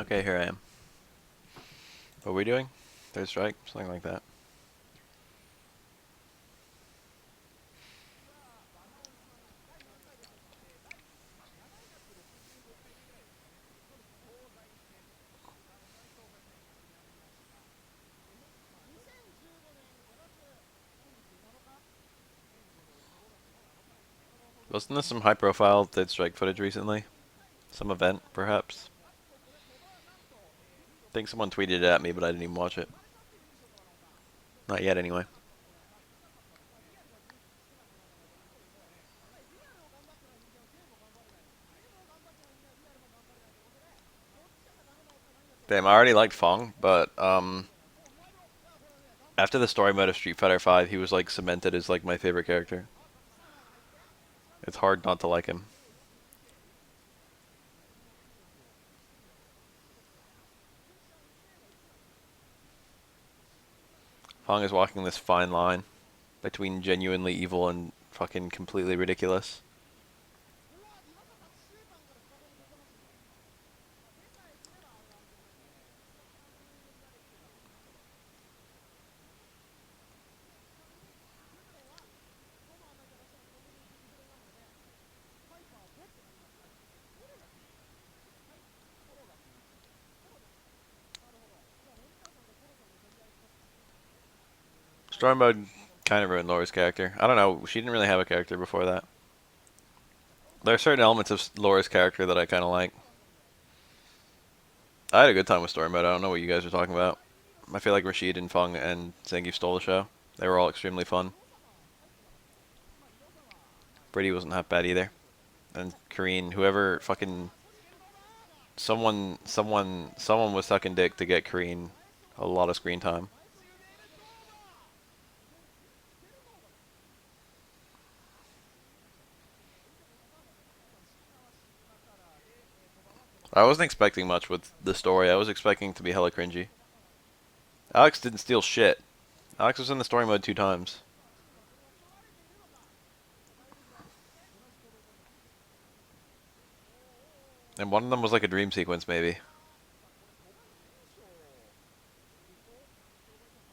Okay, here I am. What are we doing? Third strike? Something like that. Wasn't this some high-profile third strike footage recently? Some event, perhaps? I think someone tweeted it at me, but I didn't even watch it. Not yet, anyway. Damn, I already liked Fong, but after the story mode of Street Fighter V, he was like cemented as like my favorite character. It's hard not to like him. Fong is walking this fine line between genuinely evil and fucking completely ridiculous. Story mode kind of ruined Laura's character. I don't know, she didn't really have a character before that. There are certain elements of Laura's character that I kind of like. I had a good time with story mode. I don't know what you guys are talking about. I feel like Rashid and Fung and Zangief stole the show. They were all extremely fun. Birdie wasn't half bad either. And Kareen, whoever fucking someone was sucking dick to get Kareen a lot of screen time. I wasn't expecting much with the story. I was expecting it to be hella cringy. Alex didn't steal shit. Alex was in the story mode 2 times. And one of them was like a dream sequence, maybe.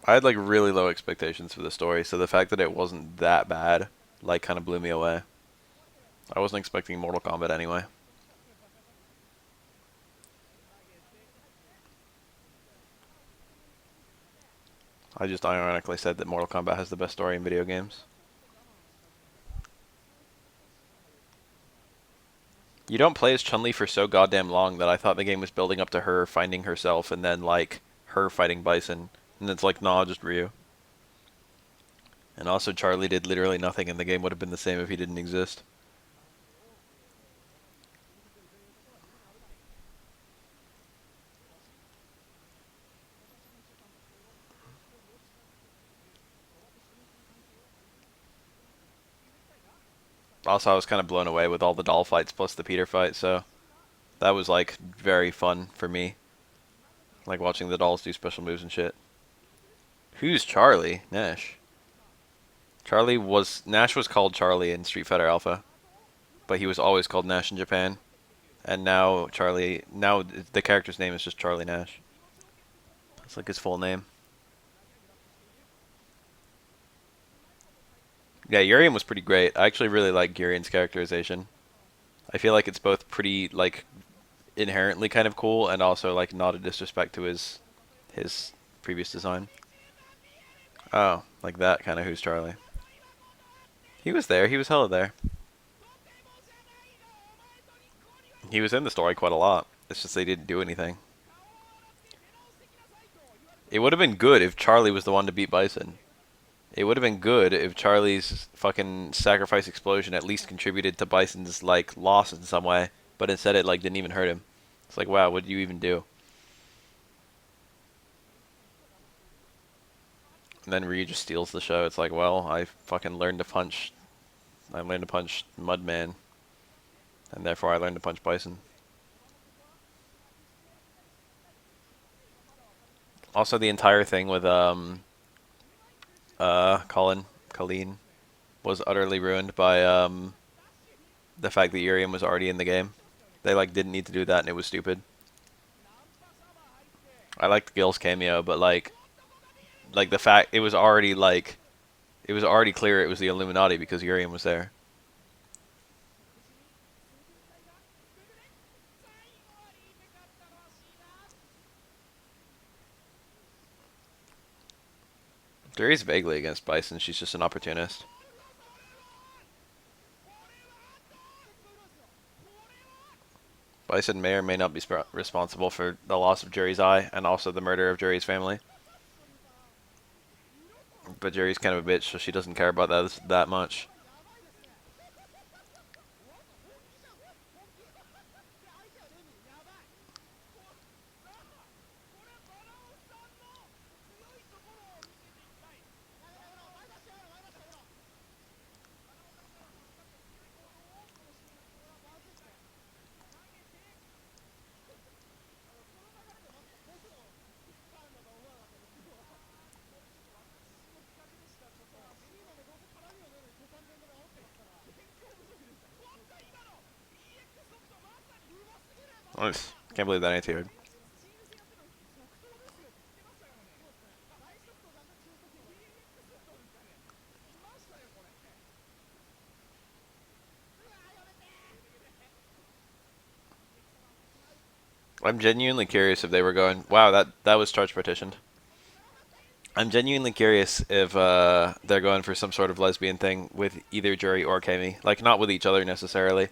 I had like really low expectations for the story, so the fact that it wasn't that bad, like, kind of blew me away. I wasn't expecting Mortal Kombat anyway. I just ironically said that Mortal Kombat has the best story in video games. You don't play as Chun-Li for so goddamn long that I thought the game was building up to her finding herself and then, like, her fighting Bison. And it's like, nah, just Ryu. And also, Charlie did literally nothing, and the game would have been the same if he didn't exist. Also, I was kind of blown away with all the doll fights plus the Peter fight, so that was, like, very fun for me. Like, watching the dolls do special moves and shit. Who's Charlie? Nash. Nash was called Charlie in Street Fighter Alpha, but he was always called Nash in Japan. And now now the character's name is just Charlie Nash. It's like his full name. Yeah, Urian was pretty great. I actually really like Urian's characterization. I feel like it's both pretty, like, inherently kind of cool and also, like, not a disrespect to his previous design. Oh, like that kind of Who's Charlie. He was there. He was hella there. He was in the story quite a lot. It's just they didn't do anything. It would have been good if Charlie was the one to beat Bison. It would have been good if Charlie's fucking sacrifice explosion at least contributed to Bison's, like, loss in some way, but instead it, like, didn't even hurt him. It's like, wow, what did you even do? And then Ryu just steals the show. It's like, well, I fucking learned to punch. I learned to punch Mudman, and therefore I learned to punch Bison. Also, the entire thing with Colleen was utterly ruined by the fact that Urium was already in the game. They, like, didn't need to do that, and it was stupid. I liked Gil's cameo, but like the fact it was already like it was already clear it was the Illuminati because Urium was there. Jury's vaguely against Bison. She's just an opportunist. Bison may or may not be responsible for the loss of Jury's eye and also the murder of Jury's family. But Jury's kind of a bitch, so she doesn't care about that much. Nice. Can't believe that ain't too hard. I'm genuinely curious if they were going, wow, that was charge partitioned. I'm genuinely curious if they're going for some sort of lesbian thing with either Jury or Kami. Like, not with each other necessarily,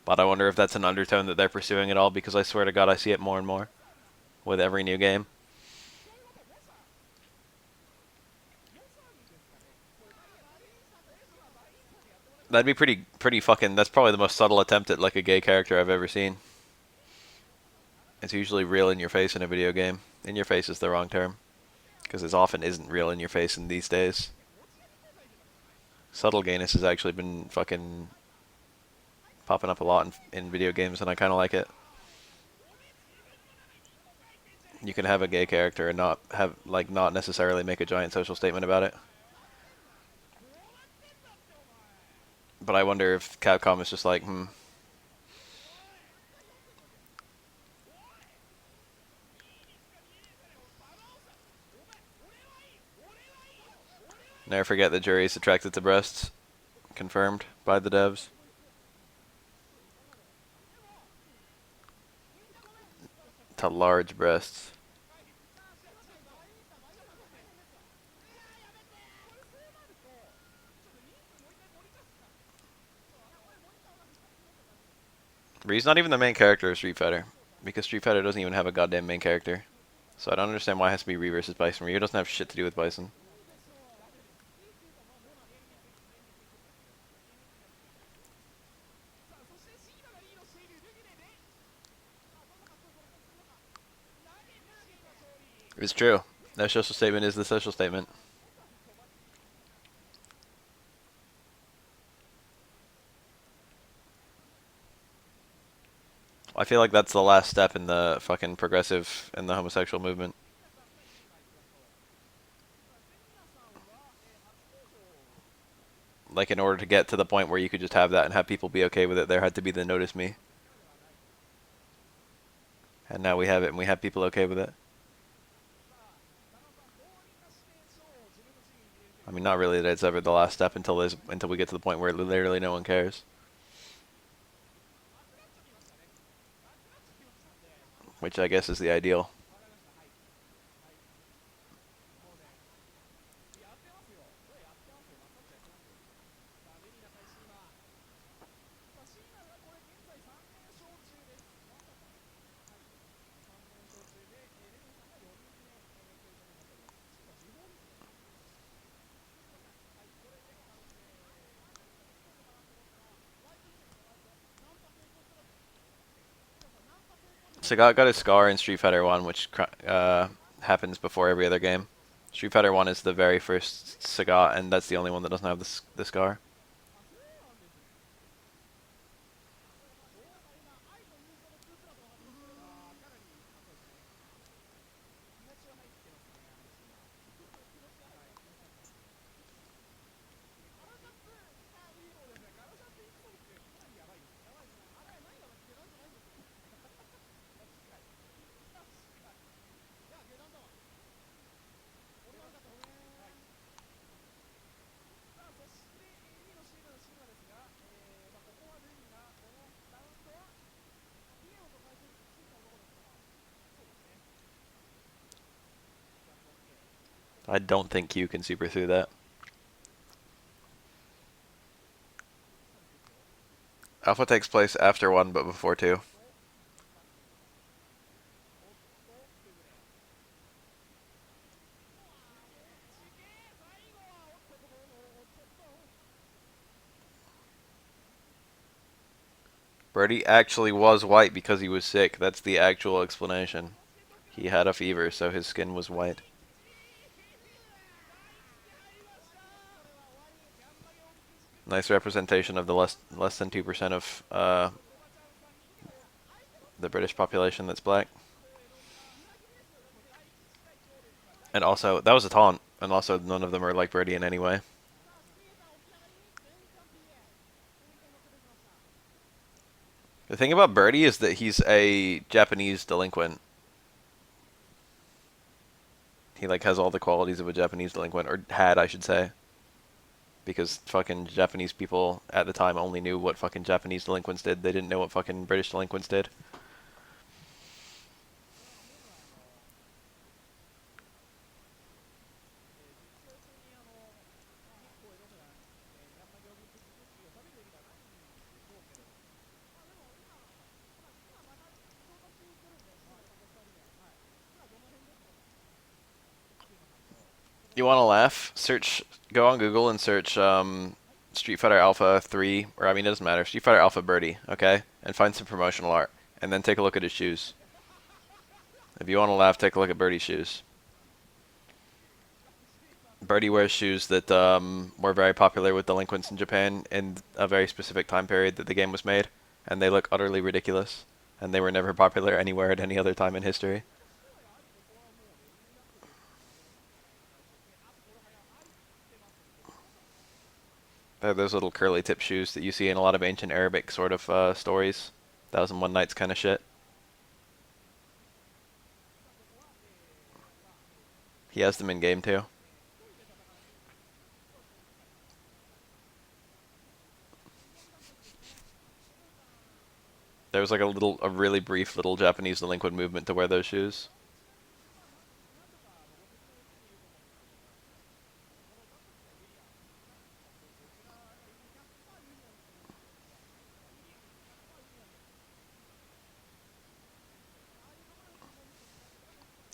but I wonder if that's an undertone that they're pursuing at all, because I swear to God I see it more and more with every new game. That'd be pretty fucking, that's probably the most subtle attempt at like a gay character I've ever seen. It's usually real in your face in a video game. In your face is the wrong term, because it often isn't real in your face in these days. Subtle gayness has actually been fucking popping up a lot in video games, and I kind of like it. You can have a gay character and not necessarily make a giant social statement about it. But I wonder if Capcom is just like, Never forget the Jury is attracted to breasts. Confirmed by the devs. To large breasts. Ryu's not even the main character of Street Fighter, because Street Fighter doesn't even have a goddamn main character. So I don't understand why it has to be Ryu versus Bison. Ryu doesn't have shit to do with Bison. It's true. That social statement is the social statement. I feel like that's the last step in the fucking progressive and the homosexual movement. Like, in order to get to the point where you could just have that and have people be okay with it, there had to be the notice me. And now we have it, and we have people okay with it. I mean, not really that it's ever the last step until we get to the point where literally no one cares. Which I guess is the ideal. Sagat got a scar in Street Fighter 1, which happens before every other game. Street Fighter 1 is the very first Sagat, and that's the only one that doesn't have the scar. I don't think Q can super through that. Alpha takes place after 1 but before 2. Birdie actually was white because he was sick. That's the actual explanation. He had a fever, so his skin was white. Nice representation of the less than 2% of the British population that's black. And also, that was a taunt. And also, none of them are like Birdie in any way. The thing about Birdie is that he's a Japanese delinquent. He like has all the qualities of a Japanese delinquent, or had, I should say. Because fucking Japanese people at the time only knew what fucking Japanese delinquents did. They didn't know what fucking British delinquents did. You want to laugh? Go on Google and search Street Fighter Alpha 3, or I mean, it doesn't matter. Street Fighter Alpha Birdie, okay? And find some promotional art. And then take a look at his shoes. If you want to laugh, take a look at Birdie's shoes. Birdie wears shoes that were very popular with delinquents in Japan in a very specific time period that the game was made. And they look utterly ridiculous. And they were never popular anywhere at any other time in history. They're those little curly tip shoes that you see in a lot of ancient Arabic sort of stories. 1001 Nights kind of shit. He has them in game too. There was like a really brief little Japanese delinquent movement to wear those shoes.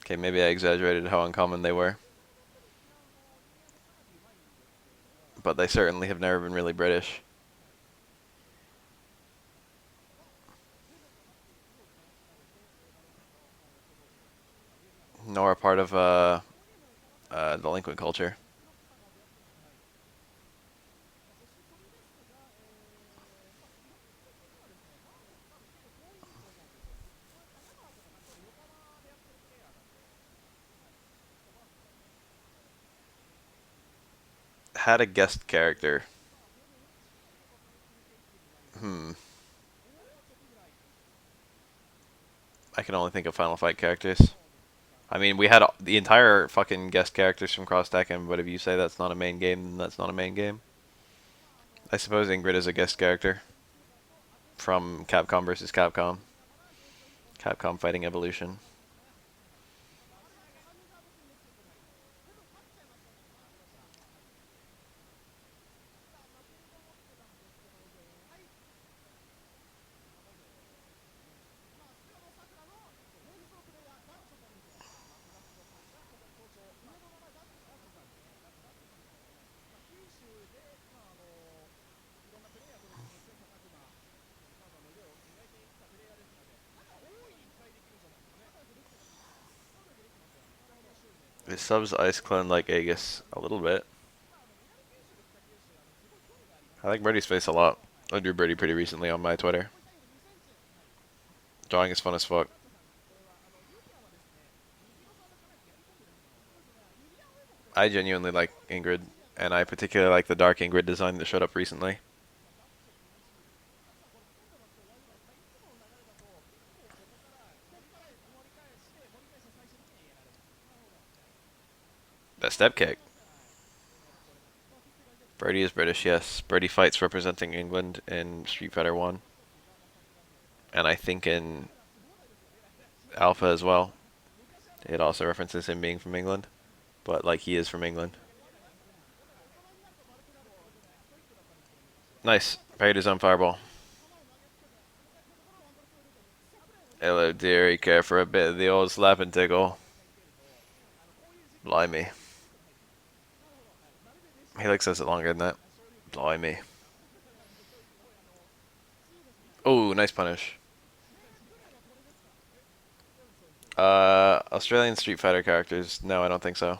Okay, maybe I exaggerated how uncommon they were. But they certainly have never been really British. Nor a part of delinquent culture. Had a guest character. Hmm. I can only think of Final Fight characters. I mean, we had the entire fucking guest characters from Cross Tekken, but if you say that's not a main game, then that's not a main game. I suppose Ingrid is a guest character from Capcom versus Capcom. Capcom Fighting Evolution. It subs Ice Clone like Aegis a little bit. I like Birdie's face a lot. I drew Birdie pretty recently on my Twitter. Drawing is fun as fuck. I genuinely like Ingrid, and I particularly like the Dark Ingrid design that showed up recently. That step kick. Birdie is British, yes. Birdie fights representing England in Street Fighter 1. And I think in Alpha as well. It also references him being from England. but like he is from England. Nice. Parried his own fireball. Hello, dearie. Care for a bit of the old slap and tickle. Blimey. He like says it longer than that. Blimey. Oh, nice punish. Australian Street Fighter characters. No, I don't think so.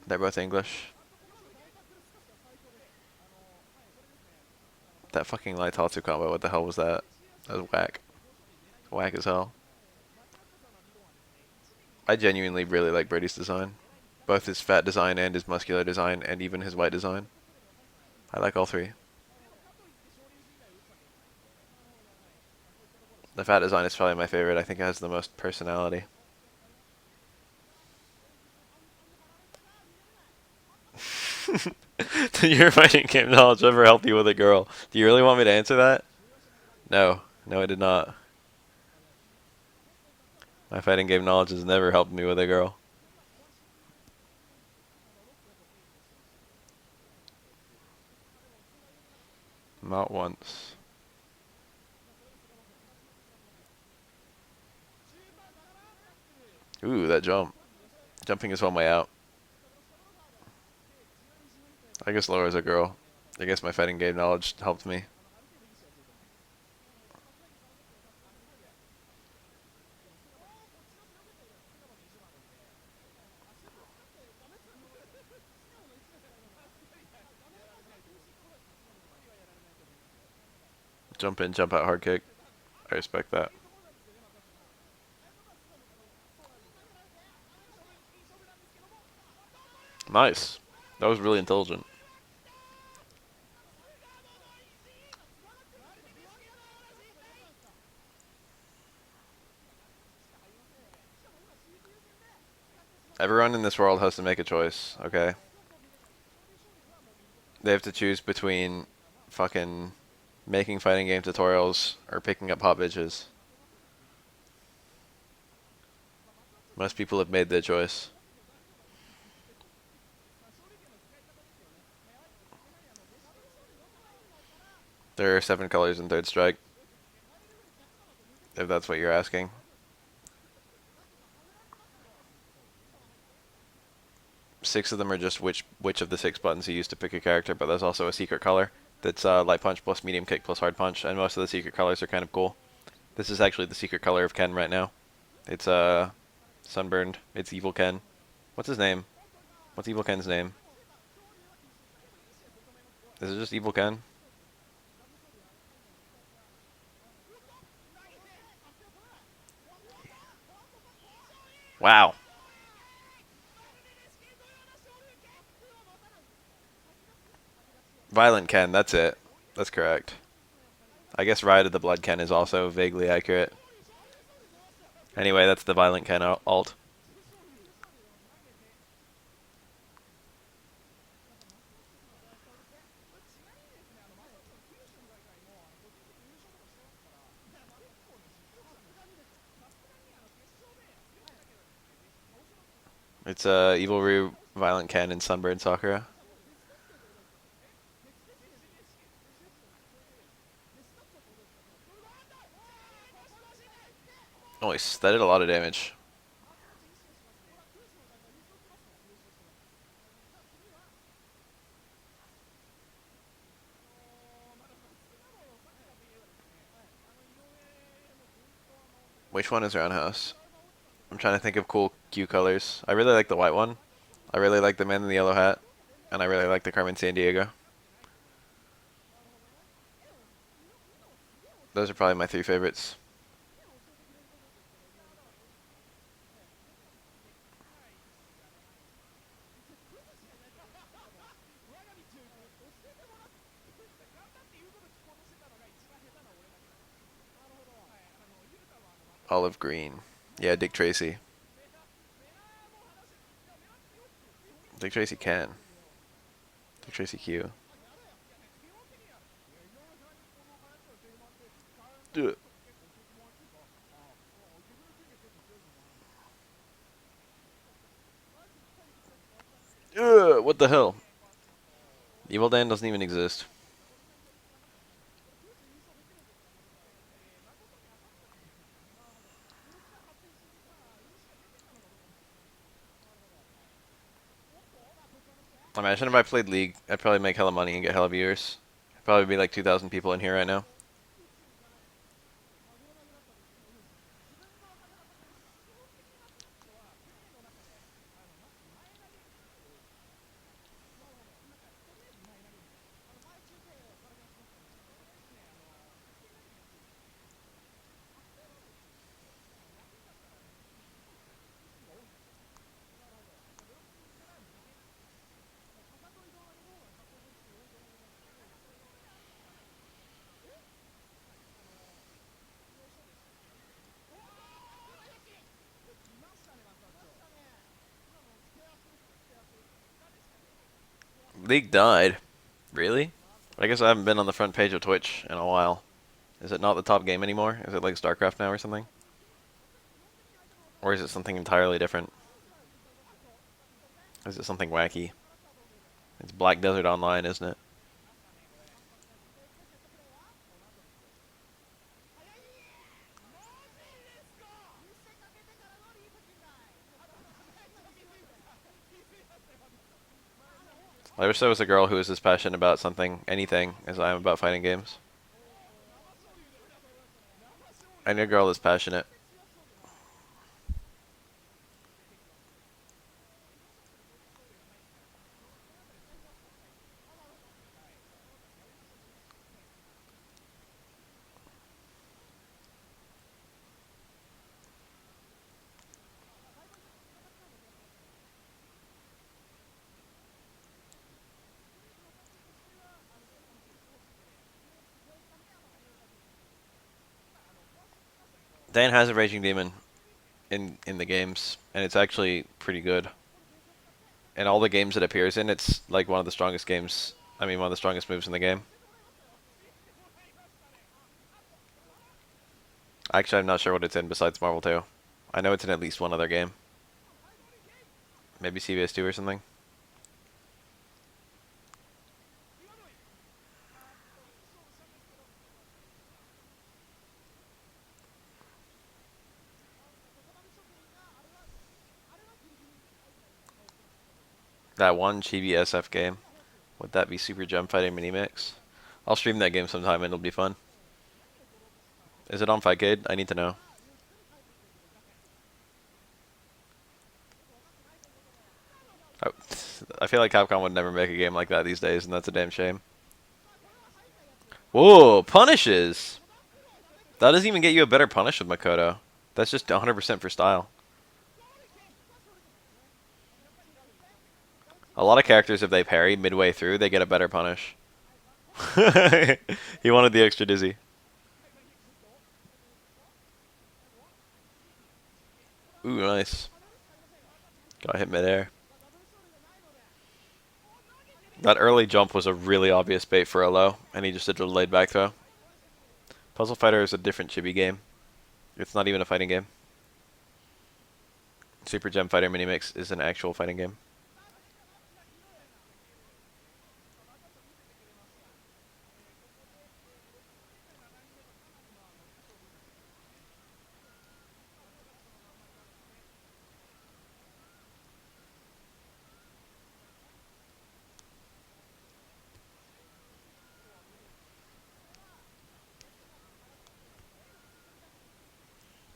They're both English. That fucking Light Tatsu combo, what the hell was that? That was whack. Whack as hell. I genuinely really like Birdie's design. Both his fat design and his muscular design and even his white design. I like all three. The fat design is probably my favorite. I think it has the most personality. Did your fighting game knowledge ever help you with a girl? Do you really want me to answer that? No. No, it did not. My fighting game knowledge has never helped me with a girl. Not once. Ooh, that jump. Jumping is one way out. I guess Laura's a girl. I guess my fighting game knowledge helped me. Jump in, jump out, hard kick. I respect that. Nice. That was really intelligent. Everyone in this world has to make a choice, okay? They have to choose between fucking making fighting game tutorials or picking up hot bitches. Most people have made their choice. There are 7 colors in Third Strike, if that's what you're asking. Six of them are just which of the 6 buttons you use to pick a character, but there's also a secret color that's light punch plus medium kick plus hard punch, and most of the secret colors are kind of cool. This is actually the secret color of Ken right now. It's sunburned. It's Evil Ken. What's his name? What's Evil Ken's name? Is it just Evil Ken? Wow. Violent Ken, that's it. That's correct. I guess Ride of the Blood Ken is also vaguely accurate. Anyway, that's the Violent Ken alt. It's Evil Ryu, Violent Ken, and Sunburned Sakura. Nice, that did a lot of damage. Which one is Roundhouse? I'm trying to think of cool Q colors. I really like the white one. I really like the man in the yellow hat. And I really like the Carmen Sandiego. Those are probably my 3 favorites. Olive green. Yeah, Dick Tracy. Dick Tracy can. Dick Tracy Q. Ugh. Ugh, what the hell? Evil Dan doesn't even exist. Imagine if I played League, I'd probably make hella money and get hella viewers. Probably be like 2,000 people in here right now. League died. Really? I guess I haven't been on the front page of Twitch in a while. Is it not the top game anymore? Is it like StarCraft now or something? Or is it something entirely different? Is it something wacky? It's Black Desert Online, isn't it? I wish there was a girl who was as passionate about something, anything, as I am about fighting games. I need a girl that's passionate. Dan has a Raging Demon in the games, and it's actually pretty good. In all the games it appears in, it's like one of the strongest games. I mean, one of the strongest moves in the game. Actually, I'm not sure what it's in besides Marvel 2. I know it's in at least one other game. Maybe CBS 2 or something. That one Chibi SF game. Would that be Super Gem Fighting Mini Mix? I'll stream that game sometime and it'll be fun. Is it on Fightcade? I need to know. Oh, I feel like Capcom would never make a game like that these days, and that's a damn shame. Whoa, punishes! That doesn't even get you a better punish with Makoto. That's just 100% for style. A lot of characters, if they parry midway through, they get a better punish. He wanted the extra dizzy. Ooh, nice. Got hit midair. That early jump was a really obvious bait for a low, and he just did a delayed back throw. Puzzle Fighter is a different chibi game. It's not even a fighting game. Super Gem Fighter Mini Mix is an actual fighting game.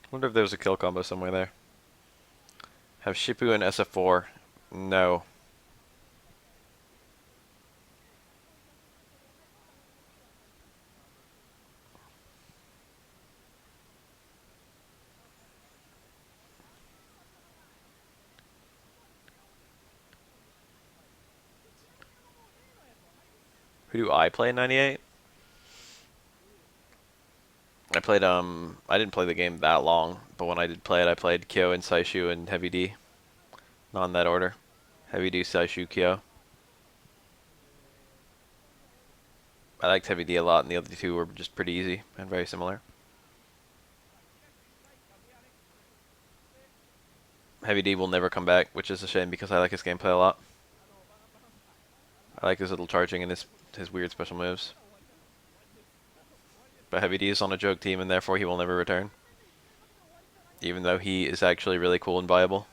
Wonder if there's a kill combo somewhere there. Have Shippu and SF4? No. Who do I play in 98? I played, I didn't play the game that long, but when I did play it, I played Kyo and Saishu and Heavy D. Not in that order. Heavy D, Saishu, Kyo. I liked Heavy D a lot, and the other two were just pretty easy and very similar. Heavy D will never come back, which is a shame because I like his gameplay a lot. I like his little charging and his weird special moves. But Heavy D is on a joke team and therefore he will never return. Even though he is actually really cool and viable.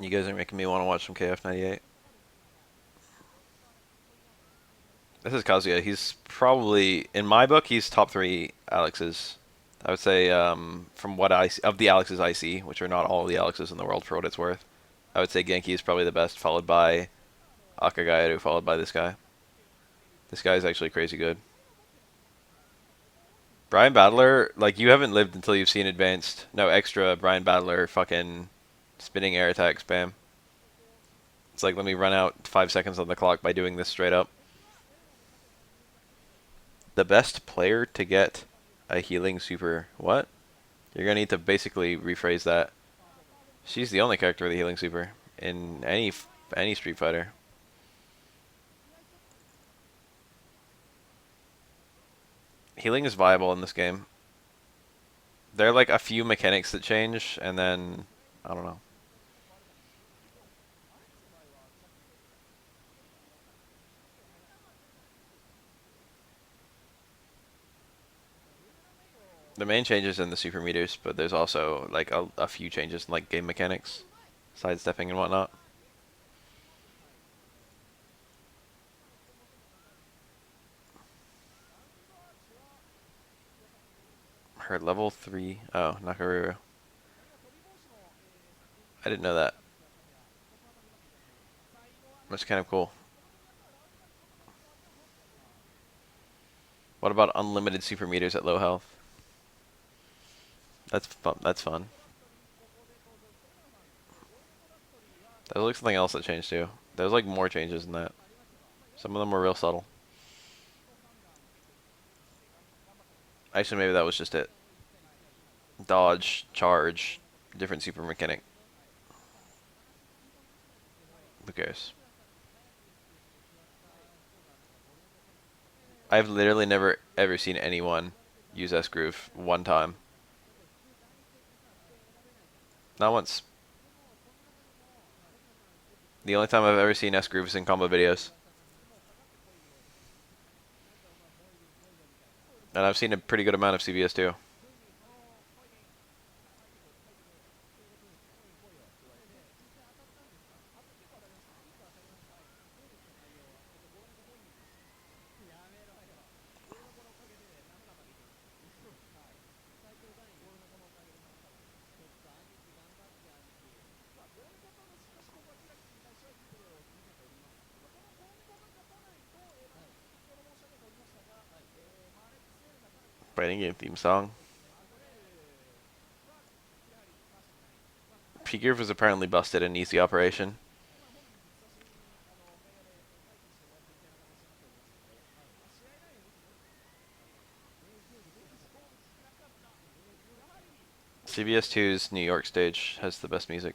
You guys are making me want to watch some KF98. This is Kazuya. He's probably, in my book, he's top 3 Alexes. I would say, from what of the Alexes I see, which are not all the Alexes in the world for what it's worth, I would say Genki is probably the best, followed by Akagaeru, followed by this guy. This guy is actually crazy good. Brian Battler, like, you haven't lived until you've seen advanced, no, extra Brian Battler fucking spinning air attack spam. It's like, let me run out 5 seconds on the clock by doing this straight up. The best player to get a healing super. What? You're gonna need to basically rephrase that. She's the only character with a healing super in any Street Fighter. Healing is viable in this game. There are like a few mechanics that change, and then I don't know. The main changes in the super meters, but there's also like a few changes in like game mechanics, sidestepping and whatnot. Her level 3. Oh, Nakaruru. I didn't know that. That's kind of cool. What about unlimited super meters at low health? That's fun. That's fun. There's like something else that changed too. There's like more changes than that. Some of them were real subtle. Actually, maybe that was just it. Dodge, charge, different super mechanic. Who cares? I've literally never ever seen anyone use S-Groove one time. Not once. The only time I've ever seen S-Groove is in combo videos. And I've seen a pretty good amount of CBS too. Fighting game theme song. P-Groove was apparently busted in easy operation. CBS 2's New York stage has the best music.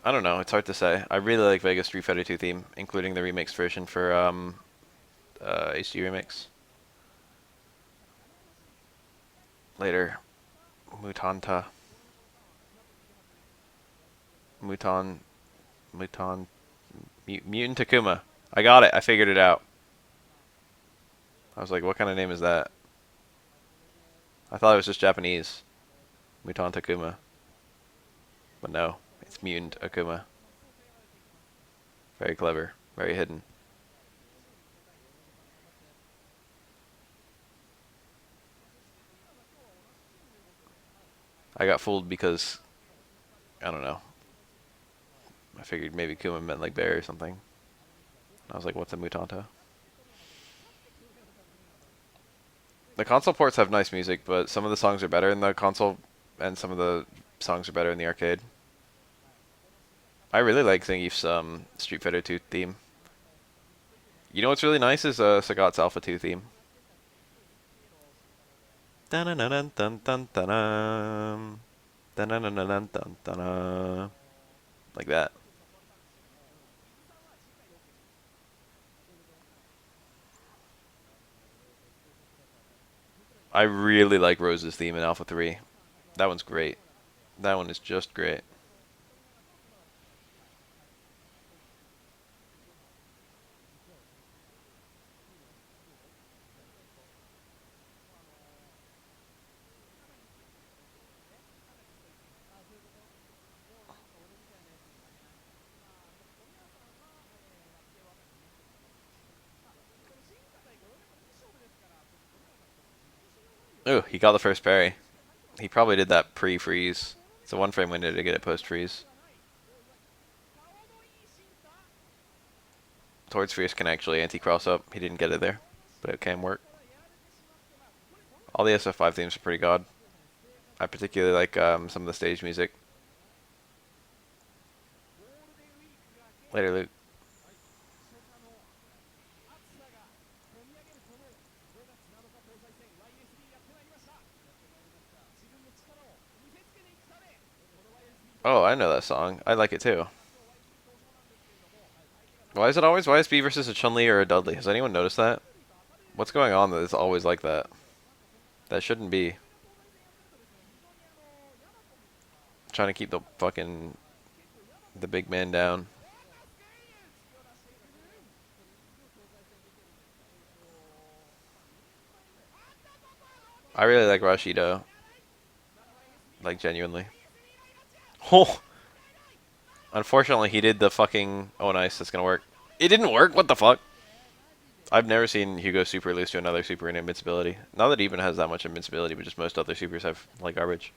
I don't know, it's hard to say. I really like Vegas Street Fighter 2 theme, including the remixed version for HD Remix. Later. Mutanta. Mutant Mutant Takuma. I got it. I figured it out. I was like, what kind of name is that? I thought it was just Japanese. Mutant Takuma. But no, it's Mutant Akuma. Very clever. Very hidden. I got fooled because, I don't know. I figured maybe Kuma meant like bear or something. I was like, what's a Mutanta? The console ports have nice music, but some of the songs are better in the console, and some of the songs are better in the arcade. I really like Zangief's Street Fighter 2 theme. You know what's really nice is Sagat's Alpha 2 theme. Dun dun dun dun dun dun dun dun dun dun dun dun, like that. I really like Rose's theme in Alpha 3. That one's great. That one is just great. Ooh, he got the first parry. He probably did that pre-freeze. It's a one frame window to get it post-freeze. Towards freeze can actually anti-cross up. He didn't get it there, but it can work. All the SF5 themes are pretty god. I particularly like some of the stage music. Later, Luke. Oh, I know that song. I like it too. Why is it always YSB versus a Chun-Li or a Dudley? Has anyone noticed that? What's going on that it's always like that? That shouldn't be. Trying to keep the big man down. I really like Rashido. Like, genuinely. Oh! Unfortunately, he did the fucking... Oh, nice. That's gonna work. It didn't work? What the fuck? I've never seen Hugo super lose to another super in invincibility. Not that he even has that much invincibility, but just most other supers have, like, garbage.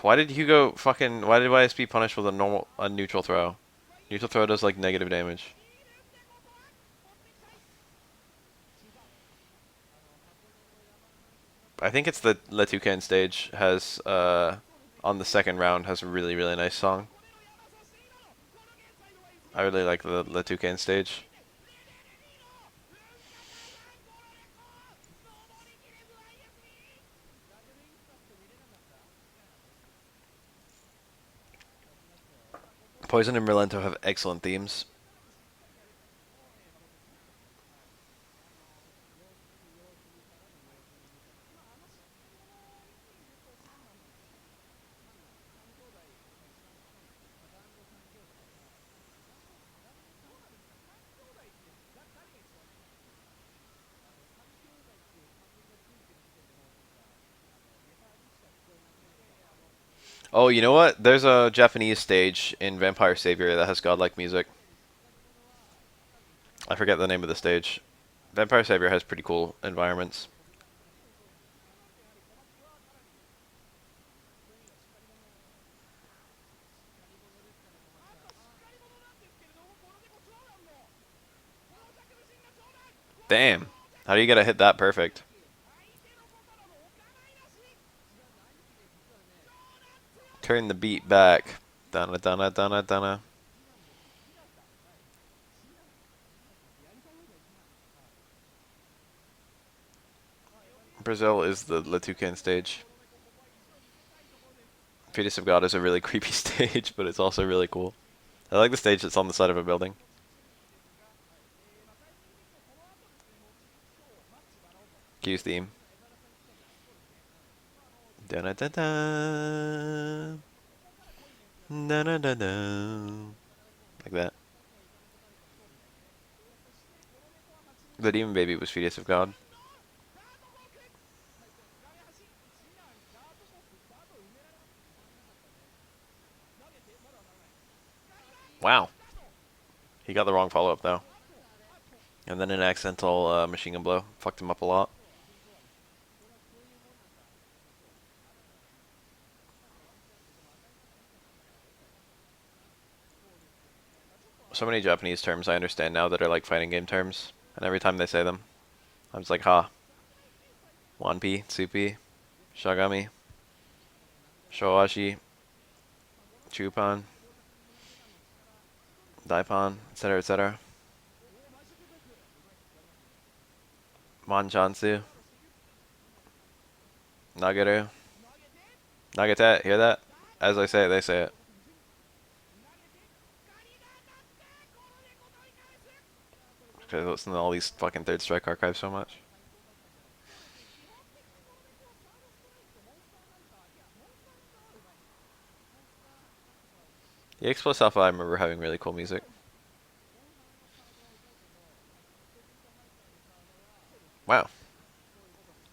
Why did Hugo fucking... Why did YSP punish with a neutral throw? Neutral throw does, like, negative damage. I think it's the Letuken stage has, on the second round, has a really, really nice song. I really like the Letuken stage. Poison and Merlento have excellent themes. Oh, you know what? There's a Japanese stage in Vampire Savior that has godlike music. I forget the name of the stage. Vampire Savior has pretty cool environments. Damn. How do you get a hit that perfect? Turn the beat back. Donna, donna, donna, donna. Brazil is the Letuken stage. Fetus of God is a really creepy stage, but it's also really cool. I like the stage that's on the side of a building. Q's theme. Dun dun dun. Dun dun dun dun. Like that. The Demon Baby was Fetus of God. Wow. He got the wrong follow-up, though. And then an accidental machine gun blow. Fucked him up a lot. So many Japanese terms I understand now that are like fighting game terms. And every time they say them, I'm just like, ha. Wanpi, Tsupi, Shagami, Showashi, Chupan, Daipon, etc., etc. Manchansu, Nagaru, Nagate, hear that? As I say it, they say it. Because I listen to all these fucking Third Strike archives so much. EX plus Alpha, I remember having really cool music. Wow,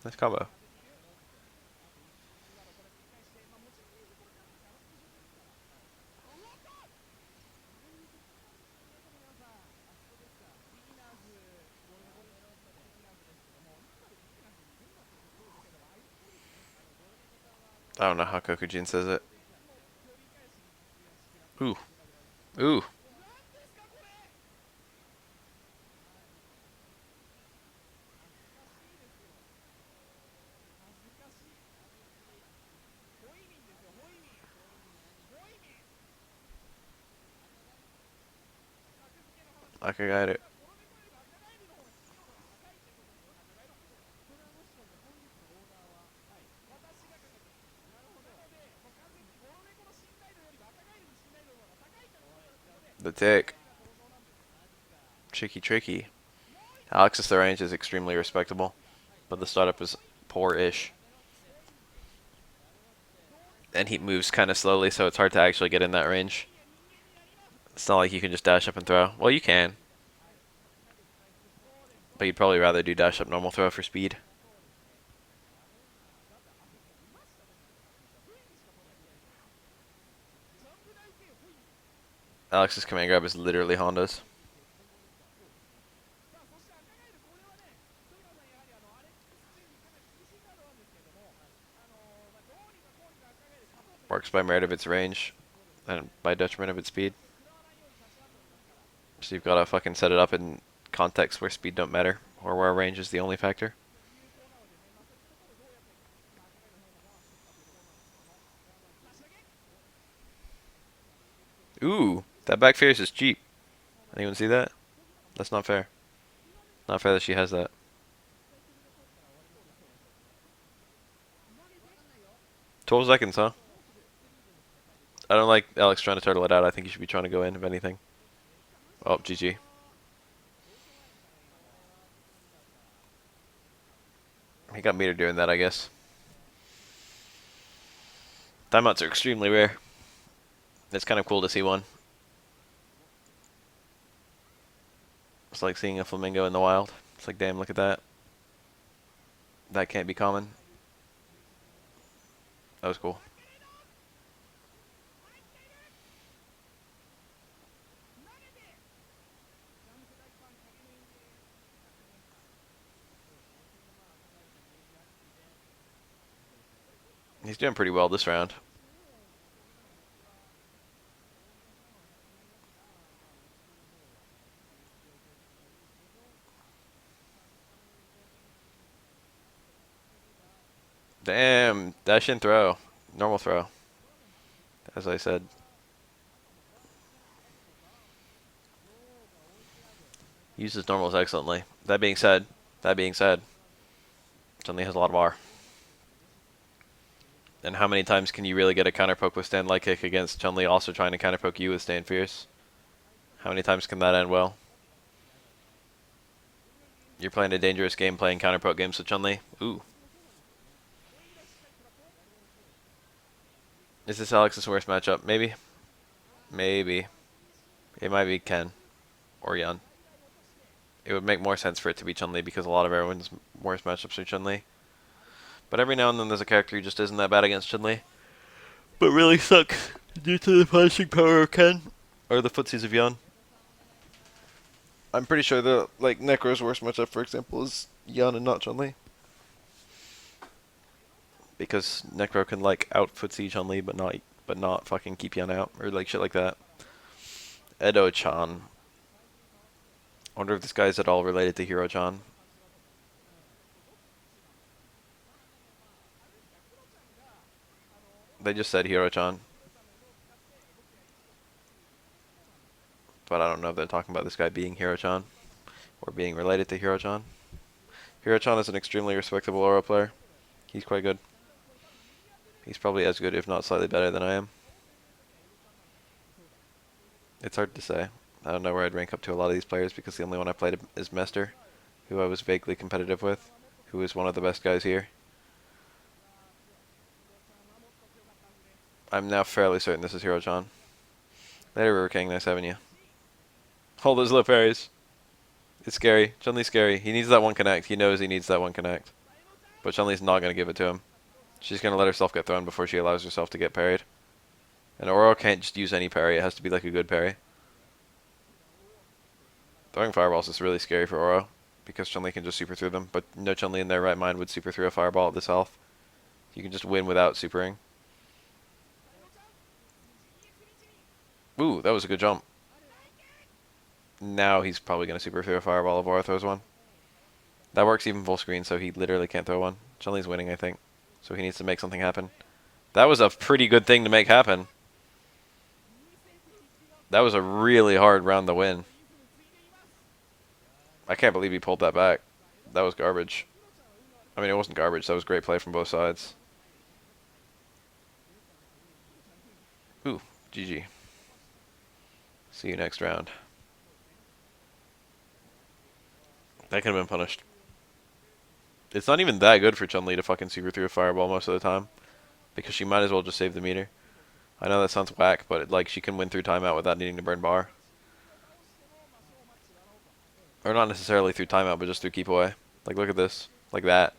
nice combo. I don't know how Kokujin says it. Ooh, ooh. I could get it. The tick. Tricky, tricky. Alex's range is extremely respectable, but the startup is poor-ish. And he moves kind of slowly, so it's hard to actually get in that range. It's not like you can just dash up and throw. Well, you can. But you'd probably rather do dash up normal throw for speed. Alex's command grab is literally Honda's. Works by merit of its range and by detriment of its speed. So you've got to fucking set it up in contexts where speed don't matter, or where range is the only factor. Ooh, that back fierce is cheap. Anyone see that? That's not fair. Not fair that she has that. 12 seconds, huh? I don't like Alex trying to turtle it out. I think you should be trying to go in, if anything. Oh, GG. He got meter doing that, I guess. Timeouts are extremely rare. It's kind of cool to see one. It's like seeing a flamingo in the wild. It's like, damn, look at that. That can't be common. That was cool. He's doing pretty well this round. Damn, dash in throw. Normal throw. As I said. Uses normals excellently. That being said, Chun-Li has a lot of R. And how many times can you really get a counter poke with stand light kick against Chun-Li also trying to counter poke you with stand fierce? How many times can that end well? You're playing a dangerous game playing counter poke games with Chun-Li. Ooh. Is this Alex's worst matchup? Maybe. Maybe. It might be Ken. Or Yun. It would make more sense for it to be Chun-Li because a lot of everyone's worst matchups are Chun-Li. But every now and then there's a character who just isn't that bad against Chun-Li, but really sucks due to the punishing power of Ken or the footsies of Yun. I'm pretty sure the Necro's worst matchup, for example, is Yun and not Chun-Li, because Necro can out footsie Chun-Li, but not fucking keep Yun out or shit like that. Edo-chan. I wonder if this guy's at all related to Hiro-chan. They just said Hiro-chan, but I don't know if they're talking about this guy being Hiro-chan or being related to Hiro-chan. Hiro-chan is an extremely respectable Oro player. He's quite good. He's probably as good, if not slightly better than I am. It's hard to say. I don't know where I'd rank up to a lot of these players because the only one I played is Mester, who I was vaguely competitive with, who is one of the best guys here. I'm now fairly certain this is Hiro-chan. Later, River King, nice having you. Hold those low parries. It's scary. Chun-Li's scary. He needs that one connect. He knows he needs that one connect. But Chun-Li's not going to give it to him. She's going to let herself get thrown before she allows herself to get parried. And Oro can't just use any parry. It has to be like a good parry. Throwing fireballs is really scary for Oro because Chun-Li can just super through them. But no Chun-Li in their right mind would super through a fireball at this health. You can just win without supering. Ooh, that was a good jump. Now he's probably going to super through a fireball if Oro throws one. That works even full screen, so he literally can't throw one. Chun-Li's winning, I think. So he needs to make something happen. That was a pretty good thing to make happen. That was a really hard round to win. I can't believe he pulled that back. That was garbage. I mean, it wasn't garbage. That was great play from both sides. Ooh, GG. See you next round. That could have been punished. It's not even that good for Chun-Li to fucking super through a fireball most of the time. Because she might as well just save the meter. I know that sounds whack, but like she can win through timeout without needing to burn bar. Or not necessarily through timeout, but just through keep away. Like look at this. Like that.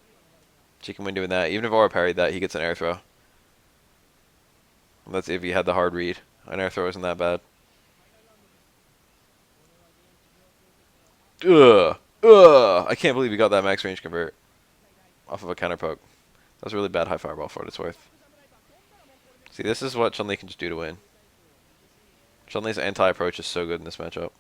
She can win doing that. Even if Oro parried that, he gets an air throw. And that's if he had the hard read. An air throw isn't that bad. Ugh. Ugh. I can't believe he got that max range convert off of a counter poke. That was a really bad high fireball for what it's worth. See, this is what Chun-Li can just do to win. Chun-Li's anti-approach is so good in this matchup.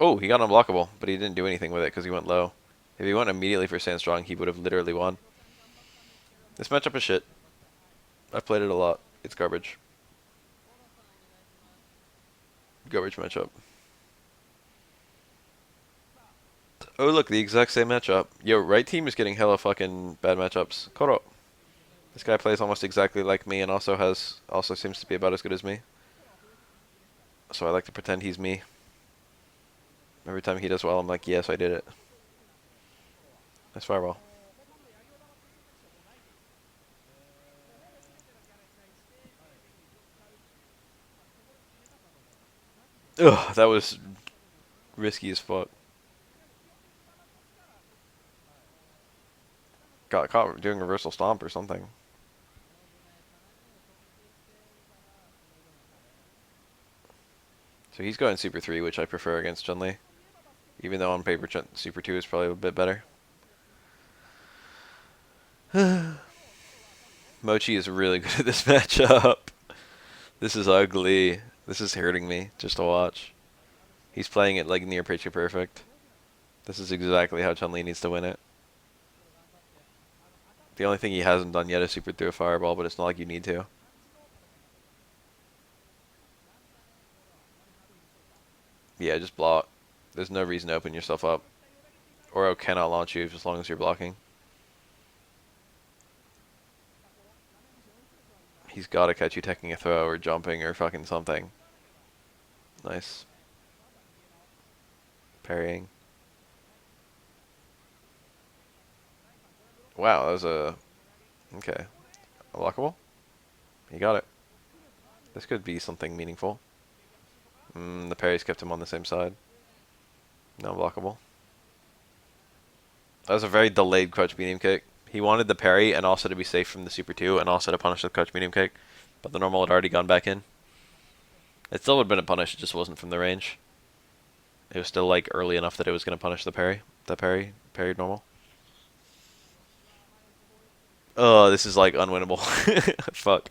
Oh, he got unblockable, but he didn't do anything with it because he went low. If he went immediately for Stand Strong, he would have literally won. This matchup is shit. I've played it a lot. It's garbage. Garbage matchup. Oh, look, the exact same matchup. Yo, right team is getting hella fucking bad matchups. Koro. This guy plays almost exactly like me and also seems to be about as good as me. So I like to pretend he's me. Every time he does well, I'm like, yes, I did it. Nice fireball. Ugh, that was risky as fuck. Got caught doing a reversal stomp or something. So he's going Super 3, which I prefer against Chun-Li. Even though on paper Super 2 is probably a bit better. Mochi is really good at this matchup. This is ugly. This is hurting me just to watch. He's playing it like near picture perfect. This is exactly how Chun-Li needs to win it. The only thing he hasn't done yet is super through a fireball, but it's not like you need to. Yeah, just block. There's no reason to open yourself up. Oro cannot launch you as long as you're blocking. He's got to catch you taking a throw or jumping or fucking something. Nice. Parrying. Wow, that was a... Okay. Unlockable? He got it. This could be something meaningful. The parries kept him on the same side. No unblockable. That was a very delayed crouch medium kick. He wanted the parry and also to be safe from the Super 2 and also to punish the crouch medium kick. But the normal had already gone back in. It still would have been a punish, it just wasn't from the range. It was still like early enough that it was going to punish the parry. The parried normal. Oh, this is like unwinnable. Fuck.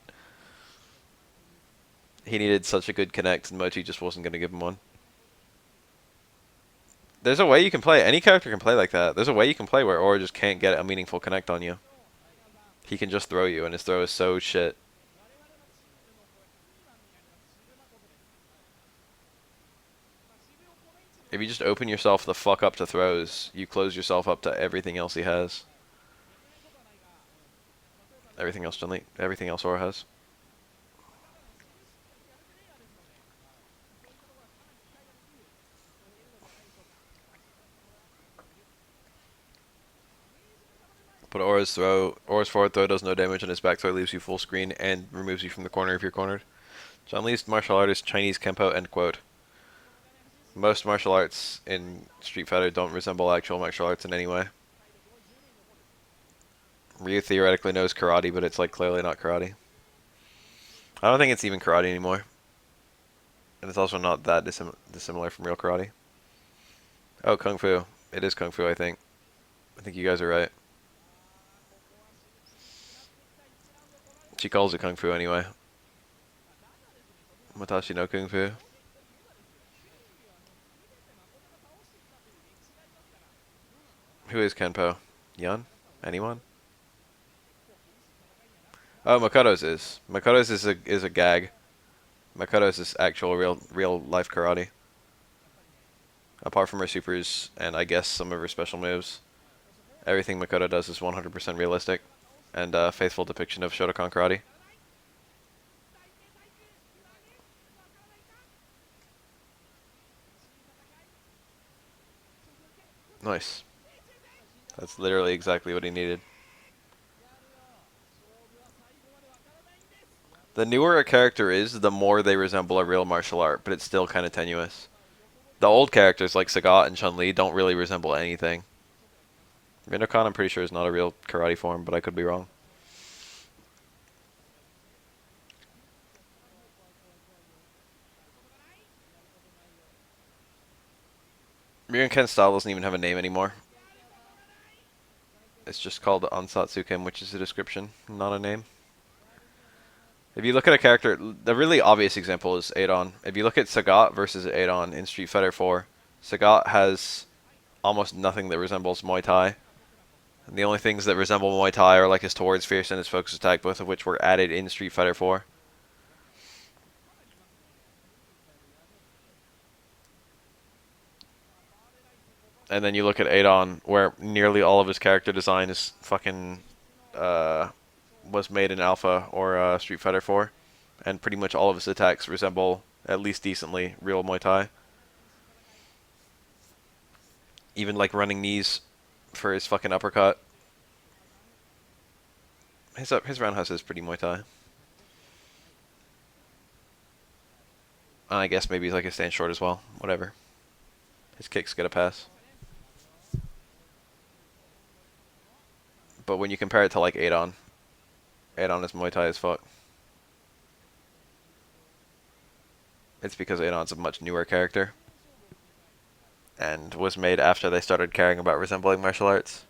He needed such a good connect and Mochi just wasn't going to give him one. There's a way you can play. Any character can play like that. There's a way you can play where Aura just can't get a meaningful connect on you. He can just throw you, and his throw is so shit. If you just open yourself the fuck up to throws, you close yourself up to everything else he has. Everything else Chun-Li, everything else Aura has. But Aura's forward throw does no damage, and his back throw leaves you full screen and removes you from the corner if you're cornered. Chun-Li's martial art is Chinese Kempo, end quote. Most martial arts in Street Fighter don't resemble actual martial arts in any way. Ryu theoretically knows karate, but it's like clearly not karate. I don't think it's even karate anymore. And it's also not that dissimilar from real karate. Oh, Kung Fu. It is Kung Fu, I think. I think you guys are right. She calls it Kung Fu anyway. Matashi no Kung Fu. Who is Kenpo? Yun? Anyone? Oh, Makoto's is. Makoto's is a gag. Makoto's is actual real life karate. Apart from her supers and I guess some of her special moves, everything Makoto does is 100% realistic and a faithful depiction of Shotokan karate. Nice. That's literally exactly what he needed. The newer a character is, the more they resemble a real martial art, but it's still kind of tenuous. The old characters like Sagat and Chun-Li don't really resemble anything. Rinnegan, I'm pretty sure, is not a real karate form, but I could be wrong. Ryu Ken's style doesn't even have a name anymore. It's just called Ansatsuken, which is a description, not a name. If you look at a character, the really obvious example is Adon. If you look at Sagat versus Adon in Street Fighter 4, Sagat has almost nothing that resembles Muay Thai. And the only things that resemble Muay Thai are like his towards fierce and his focus attack, both of which were added in Street Fighter 4. And then you look at Adon, where nearly all of his character design is fucking was made in Alpha or Street Fighter 4, and pretty much all of his attacks resemble at least decently real Muay Thai. Even like running knees for his fucking uppercut. His roundhouse is pretty Muay Thai. I guess maybe he's like a stand short as well. Whatever. His kicks get a pass. But when you compare it to like Adon is Muay Thai as fuck. It's because Adon's a much newer character. And was made after they started caring about resembling martial arts.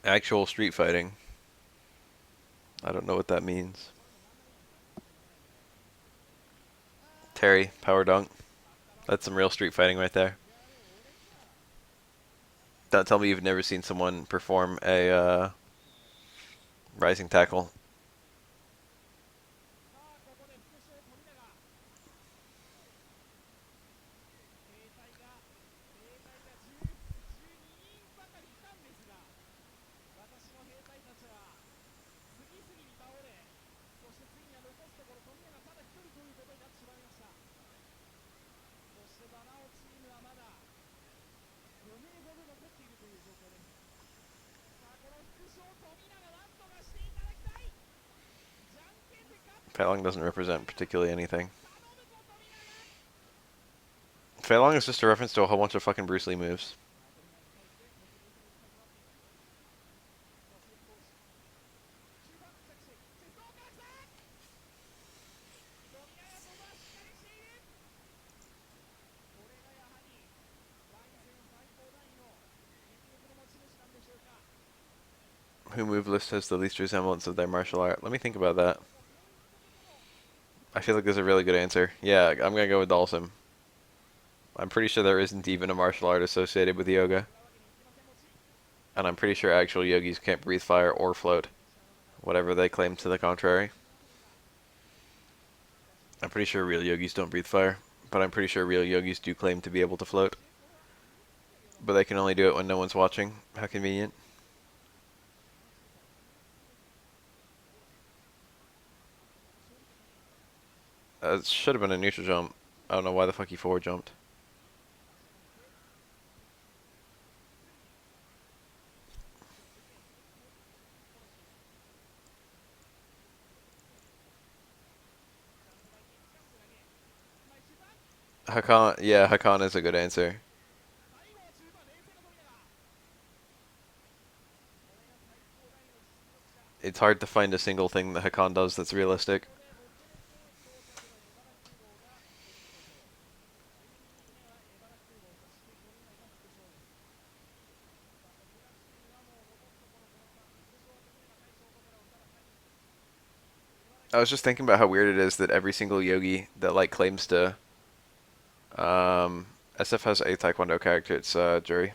Actual street fighting. I don't know what that means. Terry, power dunk. That's some real street fighting right there. Don't tell me you've never seen someone perform a rising tackle. Fei Long doesn't represent particularly anything. Fei Long is just a reference to a whole bunch of fucking Bruce Lee moves. Who move list has the least resemblance of their martial art? Let me think about that. I feel like there's a really good answer. Yeah, I'm gonna go with Dalsim. I'm pretty sure there isn't even a martial art associated with yoga. And I'm pretty sure actual yogis can't breathe fire or float, whatever they claim to the contrary. I'm pretty sure real yogis don't breathe fire, but I'm pretty sure real yogis do claim to be able to float. But they can only do it when no one's watching. How convenient. It should have been a neutral jump. I don't know why the fuck he forward jumped. Hakan, yeah, Hakan is a good answer. It's hard to find a single thing that Hakan does that's realistic. I was just thinking about how weird it is that every single yogi that like claims to SF has a taekwondo character, it's Jury.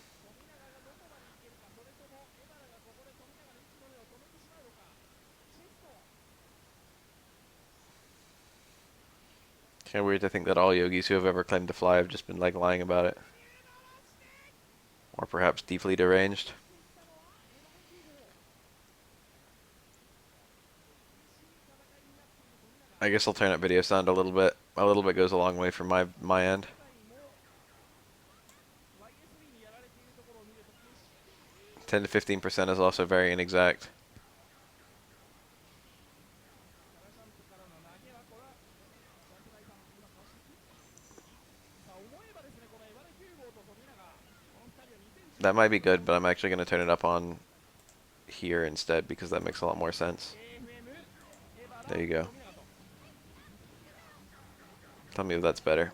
Kind of weird to think that all yogis who have ever claimed to fly have just been like lying about it. Or perhaps deeply deranged. I guess I'll turn up video sound a little bit. A little bit goes a long way from my end. 10 to 15% is also very inexact. That might be good, but I'm actually going to turn it up on here instead because that makes a lot more sense. There you go. Tell me if that's better.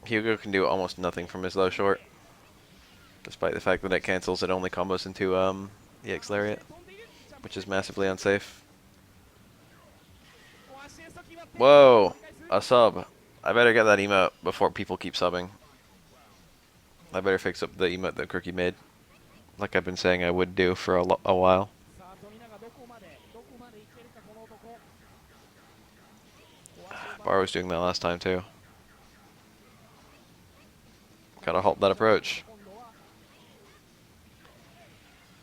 Hugo can do almost nothing from his low short, despite the fact that it cancels, it only combos into EX Lariat, which is massively unsafe. Whoa, a sub. I better get that emote before people keep subbing. I better fix up the emote that Crookie made, like I've been saying I would do for a while. Bar was doing that last time too. Gotta halt that approach.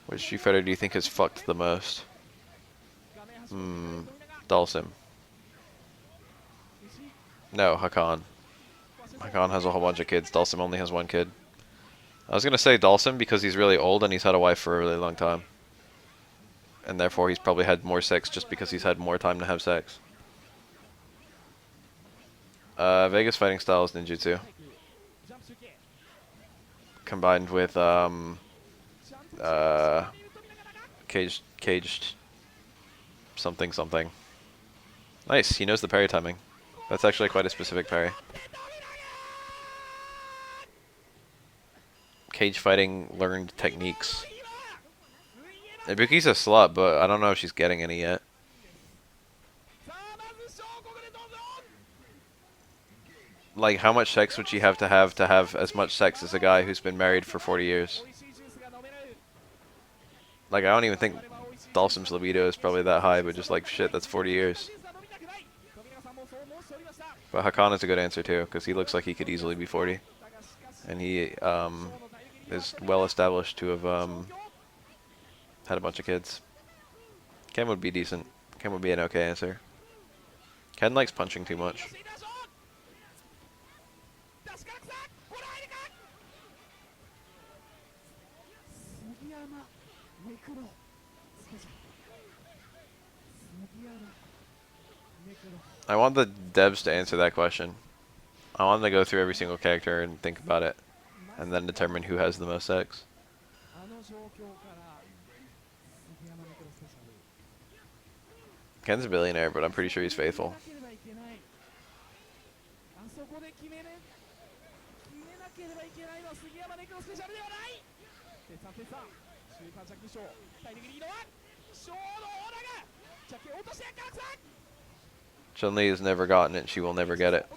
Which Street Fighter do you think has fucked the most? Dalsim. No, Hakan. Hakan has a whole bunch of kids. Dalsim only has one kid. I was gonna say Dalsim because he's really old and he's had a wife for a really long time. And therefore he's probably had more sex just because he's had more time to have sex. Vegas fighting style is ninjutsu. Combined with caged something something. Nice, he knows the parry timing. That's actually quite a specific parry. Cage fighting learned techniques. Ibuki's a slut, but I don't know if she's getting any yet. Like, how much sex would she have to have as much sex as a guy who's been married for 40 years? Like, I don't even think Dalsim's libido is probably that high, but just like, shit, that's 40 years. But Hakan is a good answer too, because he looks like he could easily be 40. And he is well established to have had a bunch of kids. Ken would be decent. Ken would be an okay answer. Ken likes punching too much. I want the devs to answer that question. I want them to go through every single character and think about it, and then determine who has the most sex. Ken's a billionaire, but I'm pretty sure he's faithful. Chun-Li has never gotten it. She will never get it.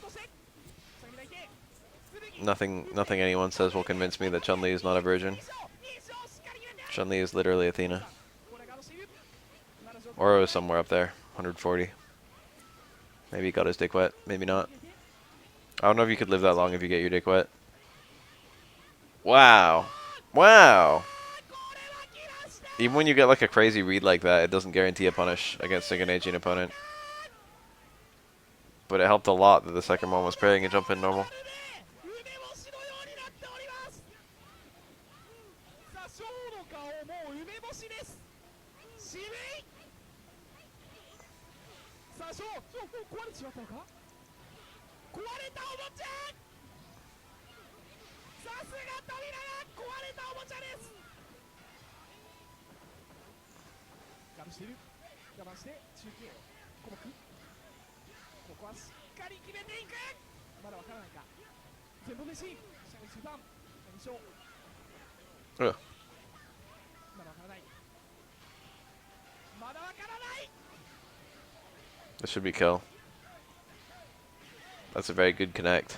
Nothing anyone says will convince me that Chun-Li is not a virgin. Chun-Li is literally Athena. Oro is somewhere up there. 140. Maybe he got his dick wet. Maybe not. I don't know if you could live that long if you get your dick wet. Wow. Wow. Even when you get like a crazy read like that, it doesn't guarantee a punish against a Ganaging opponent. But it helped a lot that the second one was parrying and jump in normal. Ugh. This should be kill. That's a very good connect.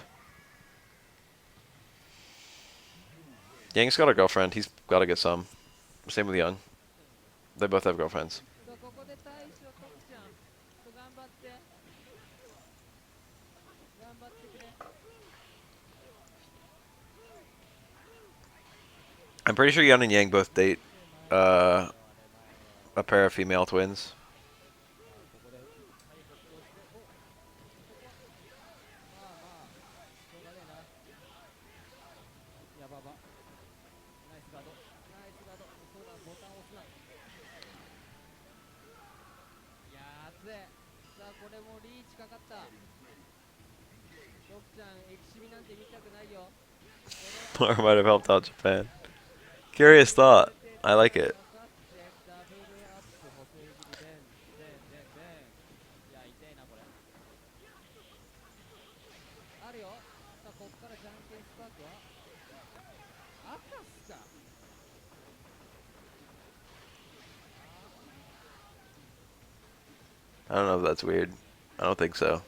Yang's got a girlfriend. He's got to get some. Same with Young. They both have girlfriends. I'm pretty sure Yun and Yang both date a pair of female twins. Or might have helped out Japan. Curious thought. I like it. I don't know if that's weird. I don't think so.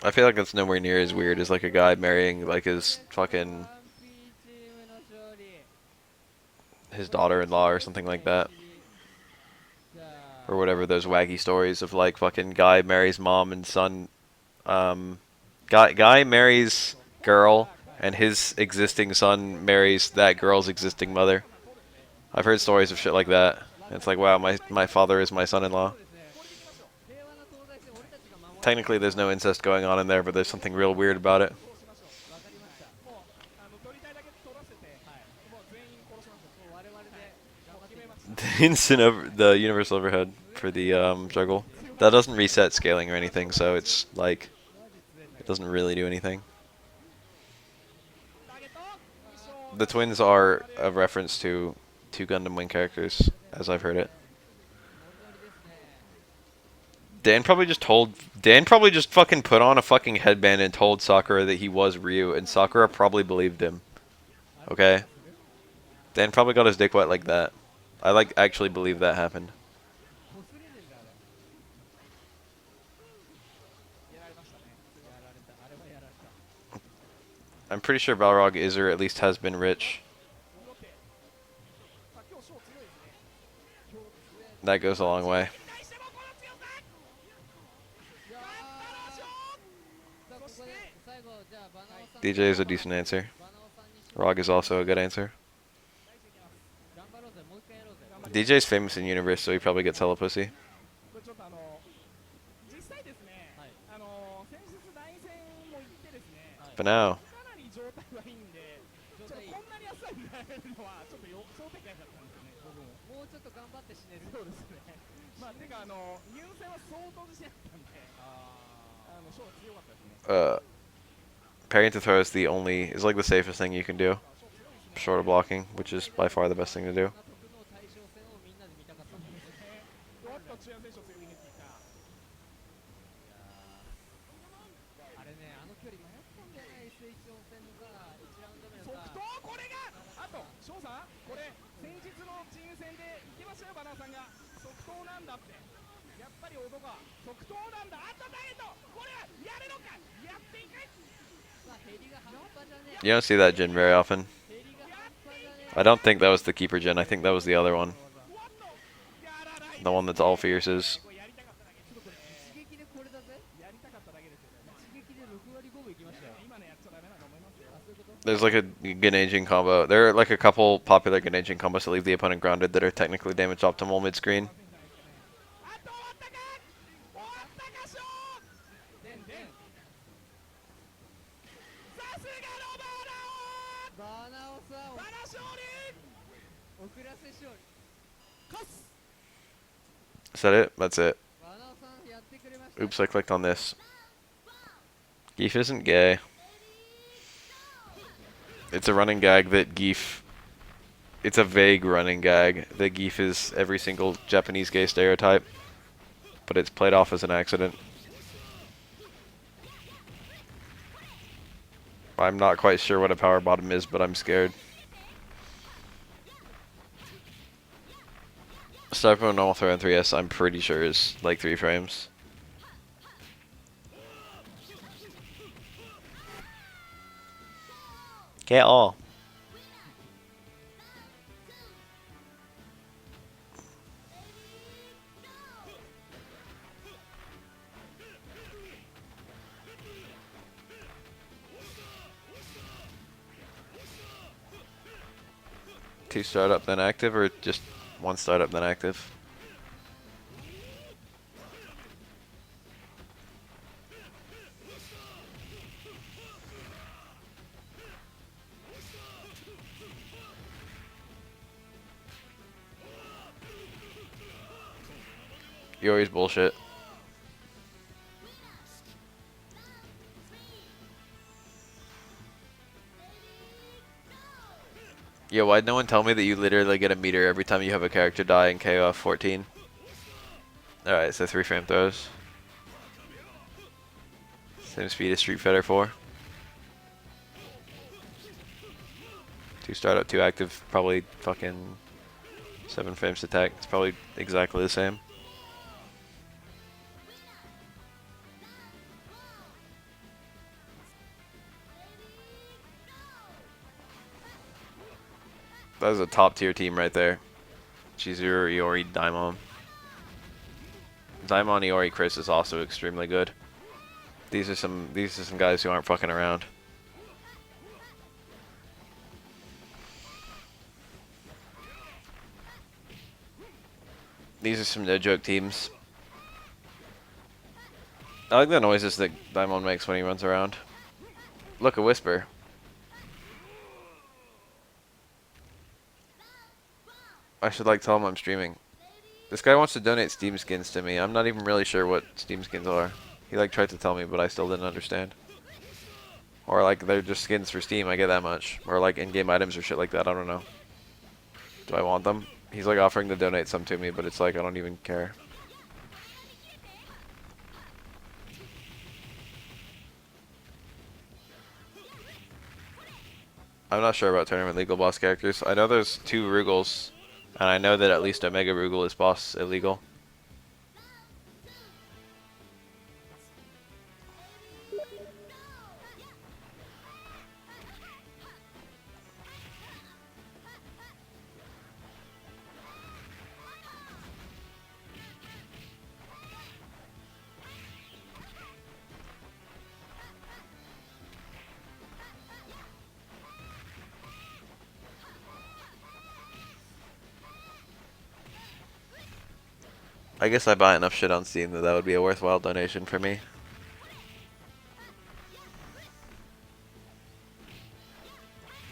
I feel like it's nowhere near as weird as like a guy marrying like his fucking his daughter-in-law or something like that. Or whatever those wacky stories of like fucking guy marries mom and son. Guy marries girl and his existing son marries that girl's existing mother. I've heard stories of shit like that. It's like, wow, my father is my son-in-law. Technically, there's no incest going on in there, but there's something real weird about it. The instant over the universal overhead for the juggle. That doesn't reset scaling or anything, so it's like it doesn't really do anything. The twins are a reference to two Gundam Wing characters, as I've heard it. Dan probably just fucking put on a fucking headband and told Sakura that he was Ryu, and Sakura probably believed him. Okay? Dan probably got his dick wet like that. I like actually believe that happened. I'm pretty sure Balrog is or at least has been rich. That goes a long way. DJ is a decent answer. Rog is also a good answer. DJ's famous in universe, so he probably gets hella pussy. But now. Parrying to throw is is like the safest thing you can do. Short of blocking, which is by far the best thing to do. You don't see that Jin very often. I don't think that was the keeper Jin. I think that was the other one. The one that's all fierces. There's like a Ganaging combo. There are like a couple popular Ganaging combos that leave the opponent grounded that are technically damage optimal mid-screen. Is that it? That's it. Oops, I clicked on this. Geef isn't gay. It's a running gag that Geef... It's a vague running gag that Geef is every single Japanese gay stereotype. But it's played off as an accident. I'm not quite sure what a power bottom is, but I'm scared. Start from a normal throw in 3S, I'm pretty sure is like 3 frames. Get all. Two startup then active, or just one startup then active? Yori's bullshit. Yo, why'd no one tell me that you literally get a meter every time you have a character die in KOF 14? Alright, so 3 frame throws. Same speed as Street Fighter 4. 2 startup, 2 active, probably fucking 7 frames attack. It's probably exactly the same. That was a top tier team right there. Chizuru, Iori, Daimon. Daimon, Iori, Chris is also extremely good. These are some guys who aren't fucking around. These are some no joke teams. I like the noises that Daimon makes when he runs around. Look, a whisper. I should like tell him I'm streaming. This guy wants to donate Steam skins to me. I'm not even really sure what Steam skins are. He like tried to tell me, but I still didn't understand. Or like they're just skins for Steam, I get that much. Or like in-game items or shit like that, I don't know. Do I want them? He's like offering to donate some to me, but it's like I don't even care. I'm not sure about tournament legal boss characters. I know there's 2 Rugals. And I know that at least Omega Rugal is boss illegal. I guess I buy enough shit on Steam that would be a worthwhile donation for me.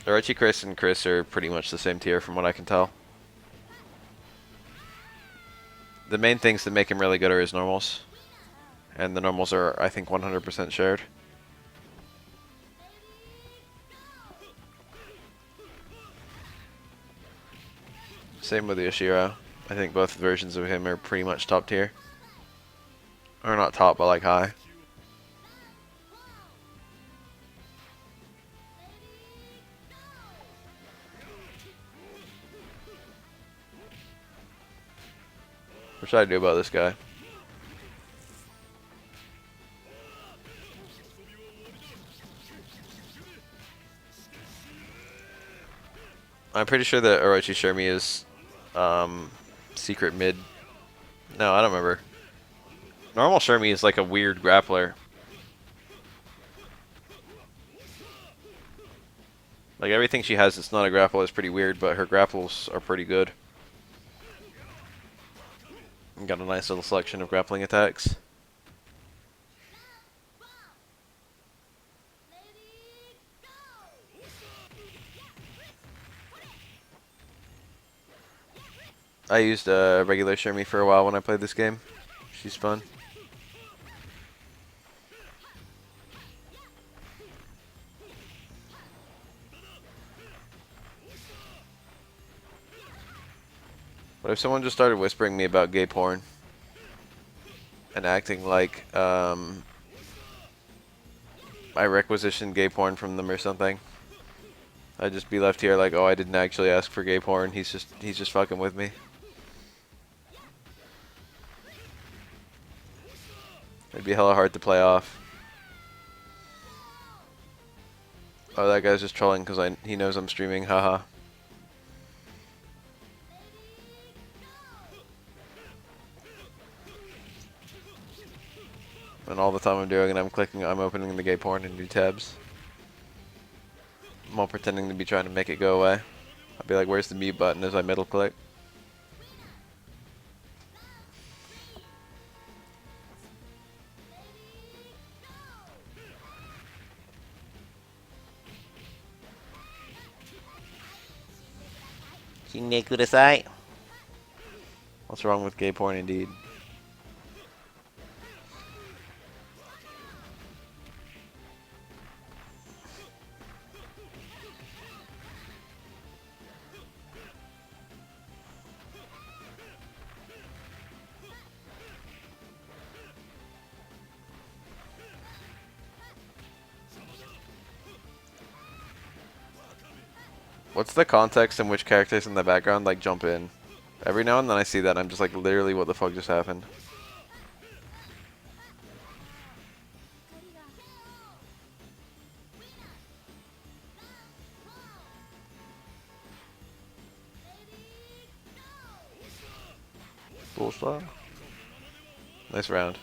Orochi, Chris, and Chris are pretty much the same tier from what I can tell. The main things that make him really good are his normals. And the normals are, I think, 100% shared. Same with Yoshiro. I think both versions of him are pretty much top tier. Or not top, but like high. What should I do about this guy? I'm pretty sure that Orochi Shermie is secret mid. No, I don't remember. Normal Shermie is like a weird grappler. Like everything she has that's not a grapple is pretty weird, but her grapples are pretty good. And got a nice little selection of grappling attacks. I used regular Shermie for a while when I played this game. She's fun. But if someone just started whispering me about gay porn and acting like I requisitioned gay porn from them or something, I'd just be left here like, oh, I didn't actually ask for gay porn. He's just fucking with me. It'd be hella hard to play off. Oh, that guy's just trolling because he knows I'm streaming. Haha. And all the time I'm doing it, I'm opening the gay porn in new tabs. I'm all pretending to be trying to make it go away. I'll be like, where's the mute button as I middle click? What's wrong with gay porn indeed? What's the context in which characters in the background like jump in? Every now and then I see that and I'm just like, literally, what the fuck just happened? Bullshit. Nice round.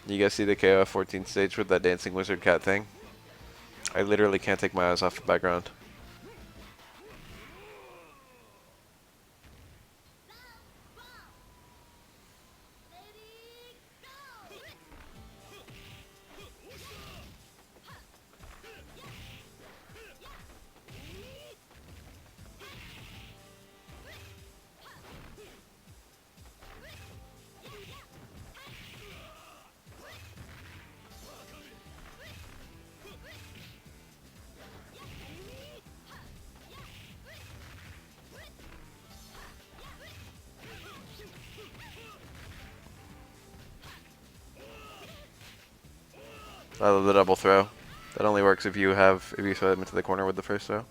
You guys see the KOF 14 stage with that dancing wizard cat thing? I literally can't take my eyes off the background. I love the double throw. That only works if you throw them into the corner with the first throw.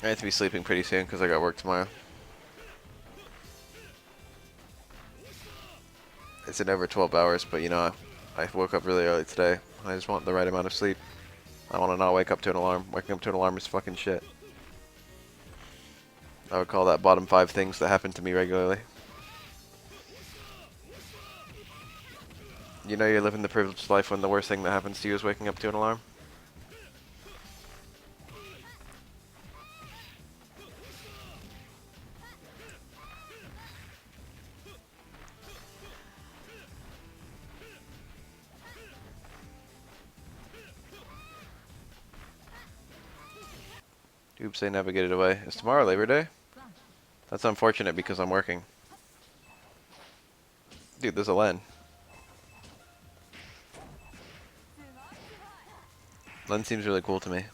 I have to be sleeping pretty soon because I got work tomorrow. It's in over 12 hours, but you know, I woke up really early today. I just want the right amount of sleep. I want to not wake up to an alarm. Waking up to an alarm is fucking shit. I would call that bottom 5 things that happen to me regularly. You know you're living the privileged life when the worst thing that happens to you is waking up to an alarm? Oops, they navigated away. Is tomorrow Labor Day? That's unfortunate because I'm working. Dude, there's a Len. Len seems really cool to me.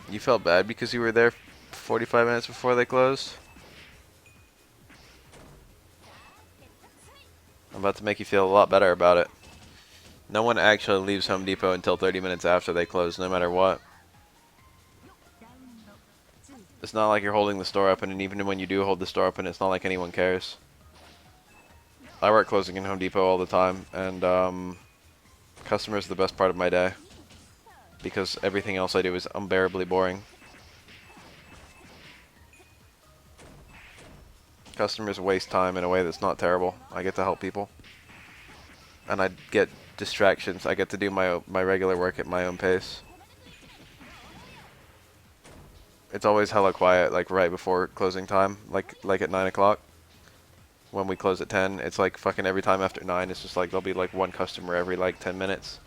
You felt bad because you were there 45 minutes before they closed? I'm about to make you feel a lot better about it. No one actually leaves Home Depot until 30 minutes after they close, no matter what. It's not like you're holding the store open, and even when you do hold the store open, it's not like anyone cares. I work closing in Home Depot all the time, and customers are the best part of my day. Because everything else I do is unbearably boring. Customers waste time in a way that's not terrible. I get to help people. And I get distractions. I get to do my regular work at my own pace. It's always hella quiet, like right before closing time, like at 9 o'clock. When we close at 10, it's like fucking every time after 9, it's just like there'll be like one customer every like 10 minutes.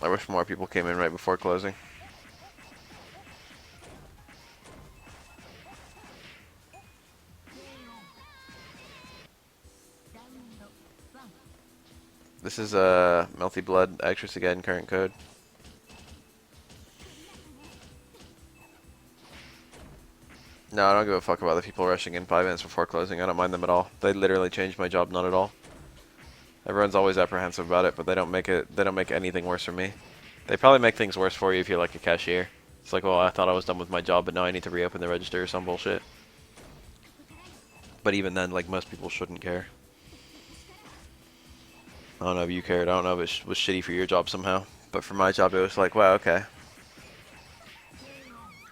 I wish more people came in right before closing. This is Melty Blood, Actress Again, current code. No, I don't give a fuck about the people rushing in 5 minutes before closing. I don't mind them at all. They literally changed my job, not at all. Everyone's always apprehensive about it, but they don't make anything worse for me. They probably make things worse for you if you're like a cashier. It's like, well, I thought I was done with my job, but now I need to reopen the register or some bullshit. But even then, like, most people shouldn't care. I don't know if you cared. I don't know if it was shitty for your job somehow. But for my job, it was like, wow, okay.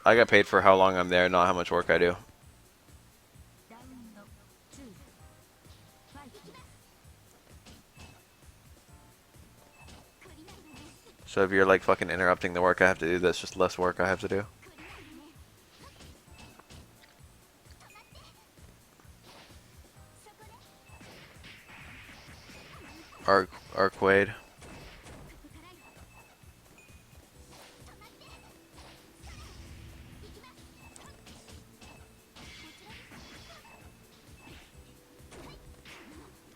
I get paid for how long I'm there, not how much work I do. So if you're like fucking interrupting the work I have to do, that's just less work I have to do. Arcade.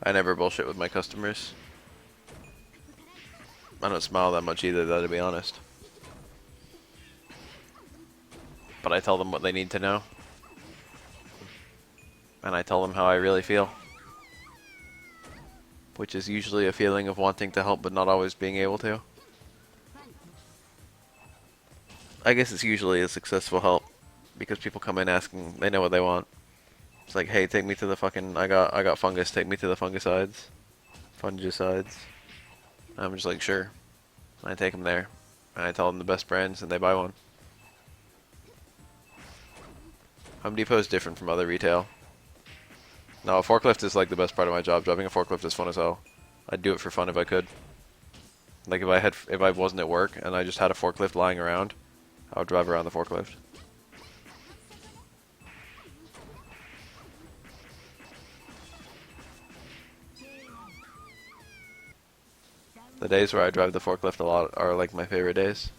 I never bullshit with my customers. I don't smile that much either, though, to be honest. But I tell them what they need to know. And I tell them how I really feel. Which is usually a feeling of wanting to help but not always being able to. I guess it's usually a successful help. Because people come in asking, they know what they want. It's like, hey, take me to the fucking, I got fungus, take me to the fungicides. Fungicides. I'm just like, sure. I take them there. And I tell them the best brands and they buy one. Home Depot is different from other retail. No, a forklift is like the best part of my job. Driving a forklift is fun as hell. I'd do it for fun if I could. Like if I wasn't at work and I just had a forklift lying around, I would drive around the forklift. The days where I drive the forklift a lot are like my favorite days.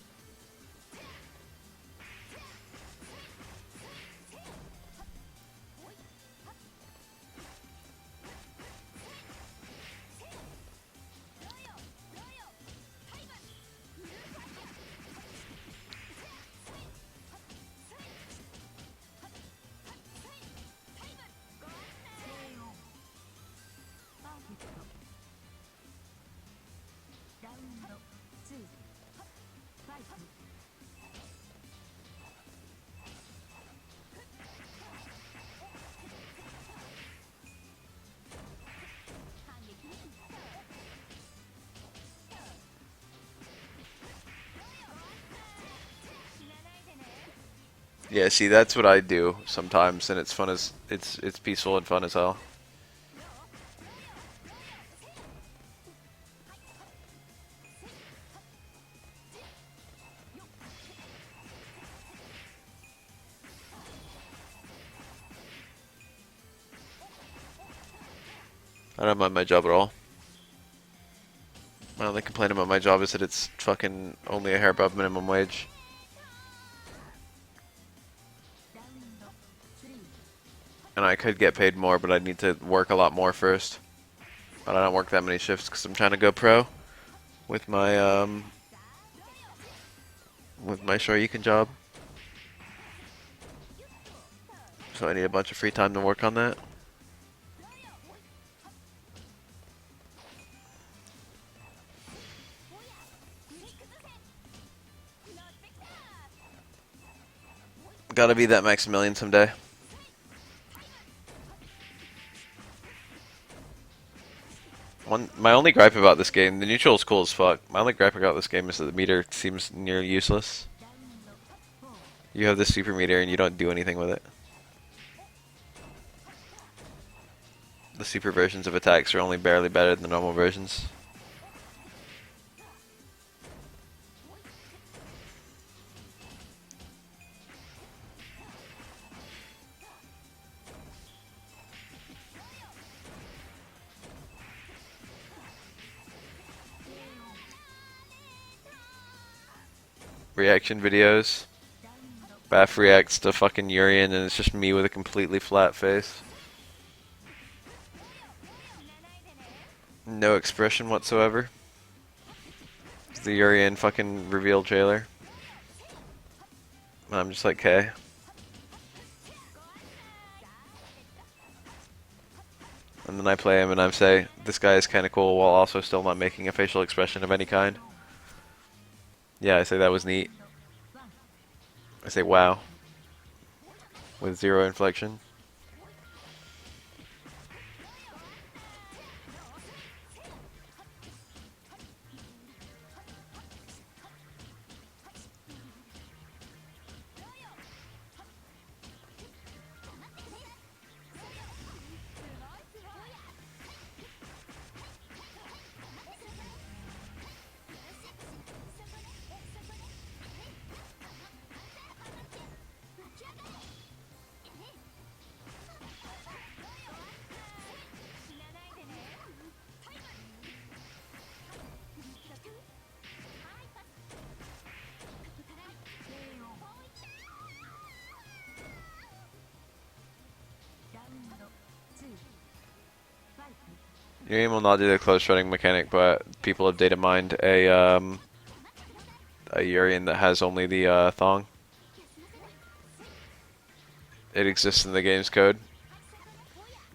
Yeah, see, that's what I do sometimes, and it's fun as it's peaceful and fun as hell. I don't mind my job at all. My only complaint about my job is that it's fucking only a hair above minimum wage. And I could get paid more, but I'd need to work a lot more first. But I don't work that many shifts because I'm trying to go pro with my Shoryuken job. So I need a bunch of free time to work on that. Gotta be that Maximilian someday. My only gripe about this game, the neutral is cool as fuck. My only gripe about this game is that the meter seems nearly useless. You have the super meter and you don't do anything with it. The super versions of attacks are only barely better than the normal versions. Reaction videos. Baff reacts to fucking Urian and it's just me with a completely flat face. No expression whatsoever. It's the Urian fucking reveal trailer. I'm just like, okay. And then I play him and I say, this guy is kinda cool while also still not making a facial expression of any kind. Yeah, I say that was neat. I say wow. With zero inflection. Your aim will not do the close running mechanic, but people have data mined a Urian that has only the thong. It exists in the game's code.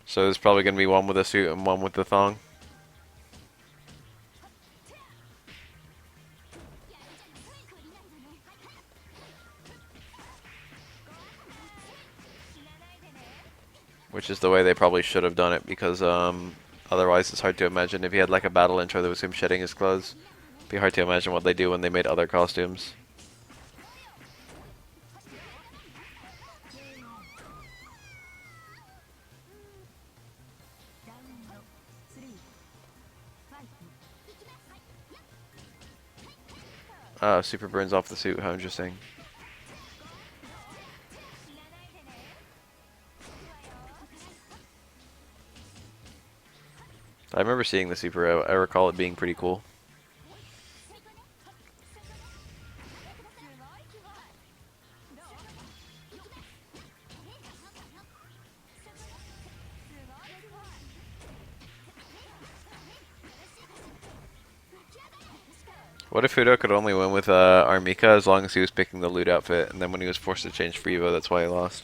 So there's probably going to be one with a suit and one with the thong. Which is the way they probably should have done it, because otherwise it's hard to imagine if he had like a battle intro that was him shedding his clothes. It'd be hard to imagine what they do when they made other costumes. Super burns off the suit. How interesting. I remember seeing the super. I recall it being pretty cool. What if Fudo could only win with Armika as long as he was picking the loot outfit, and then when he was forced to change for Evo, that's why he lost?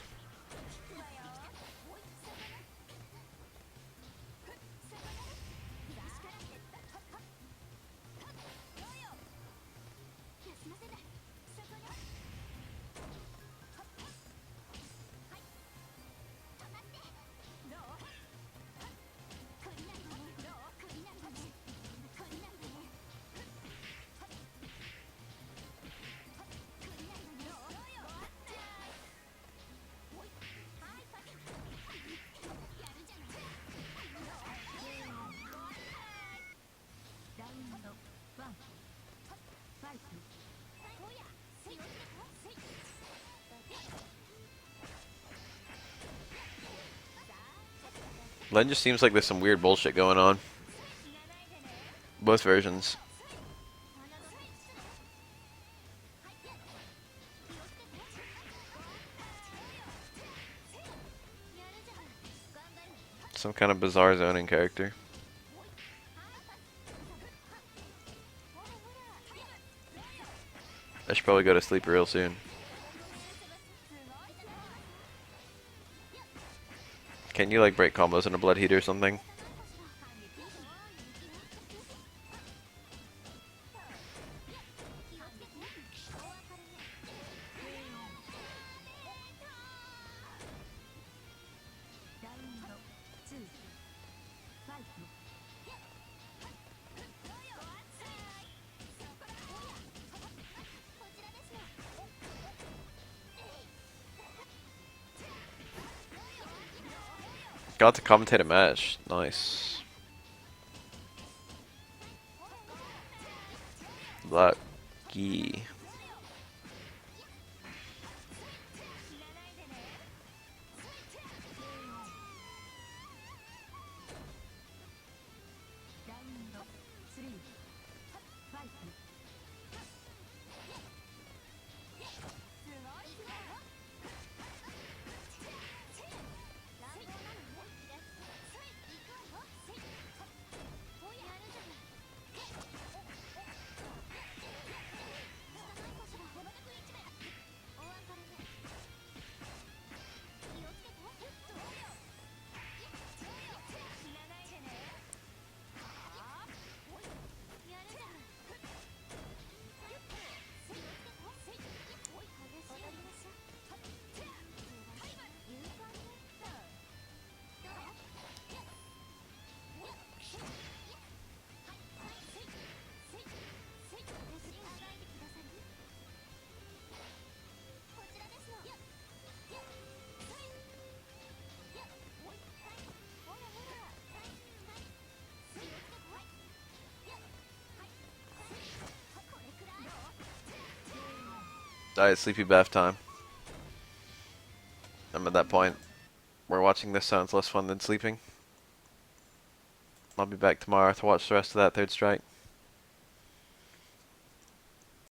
Len just seems like there's some weird bullshit going on. Both versions. Some kind of bizarre zoning character. I should probably go to sleep real soon. Can you like break combos in a blood heat or something? Got to commentate a match. Nice. Lucky. Alright, sleepy bath time. I'm at that point where watching this sounds less fun than sleeping. I'll be back tomorrow to watch the rest of that third strike.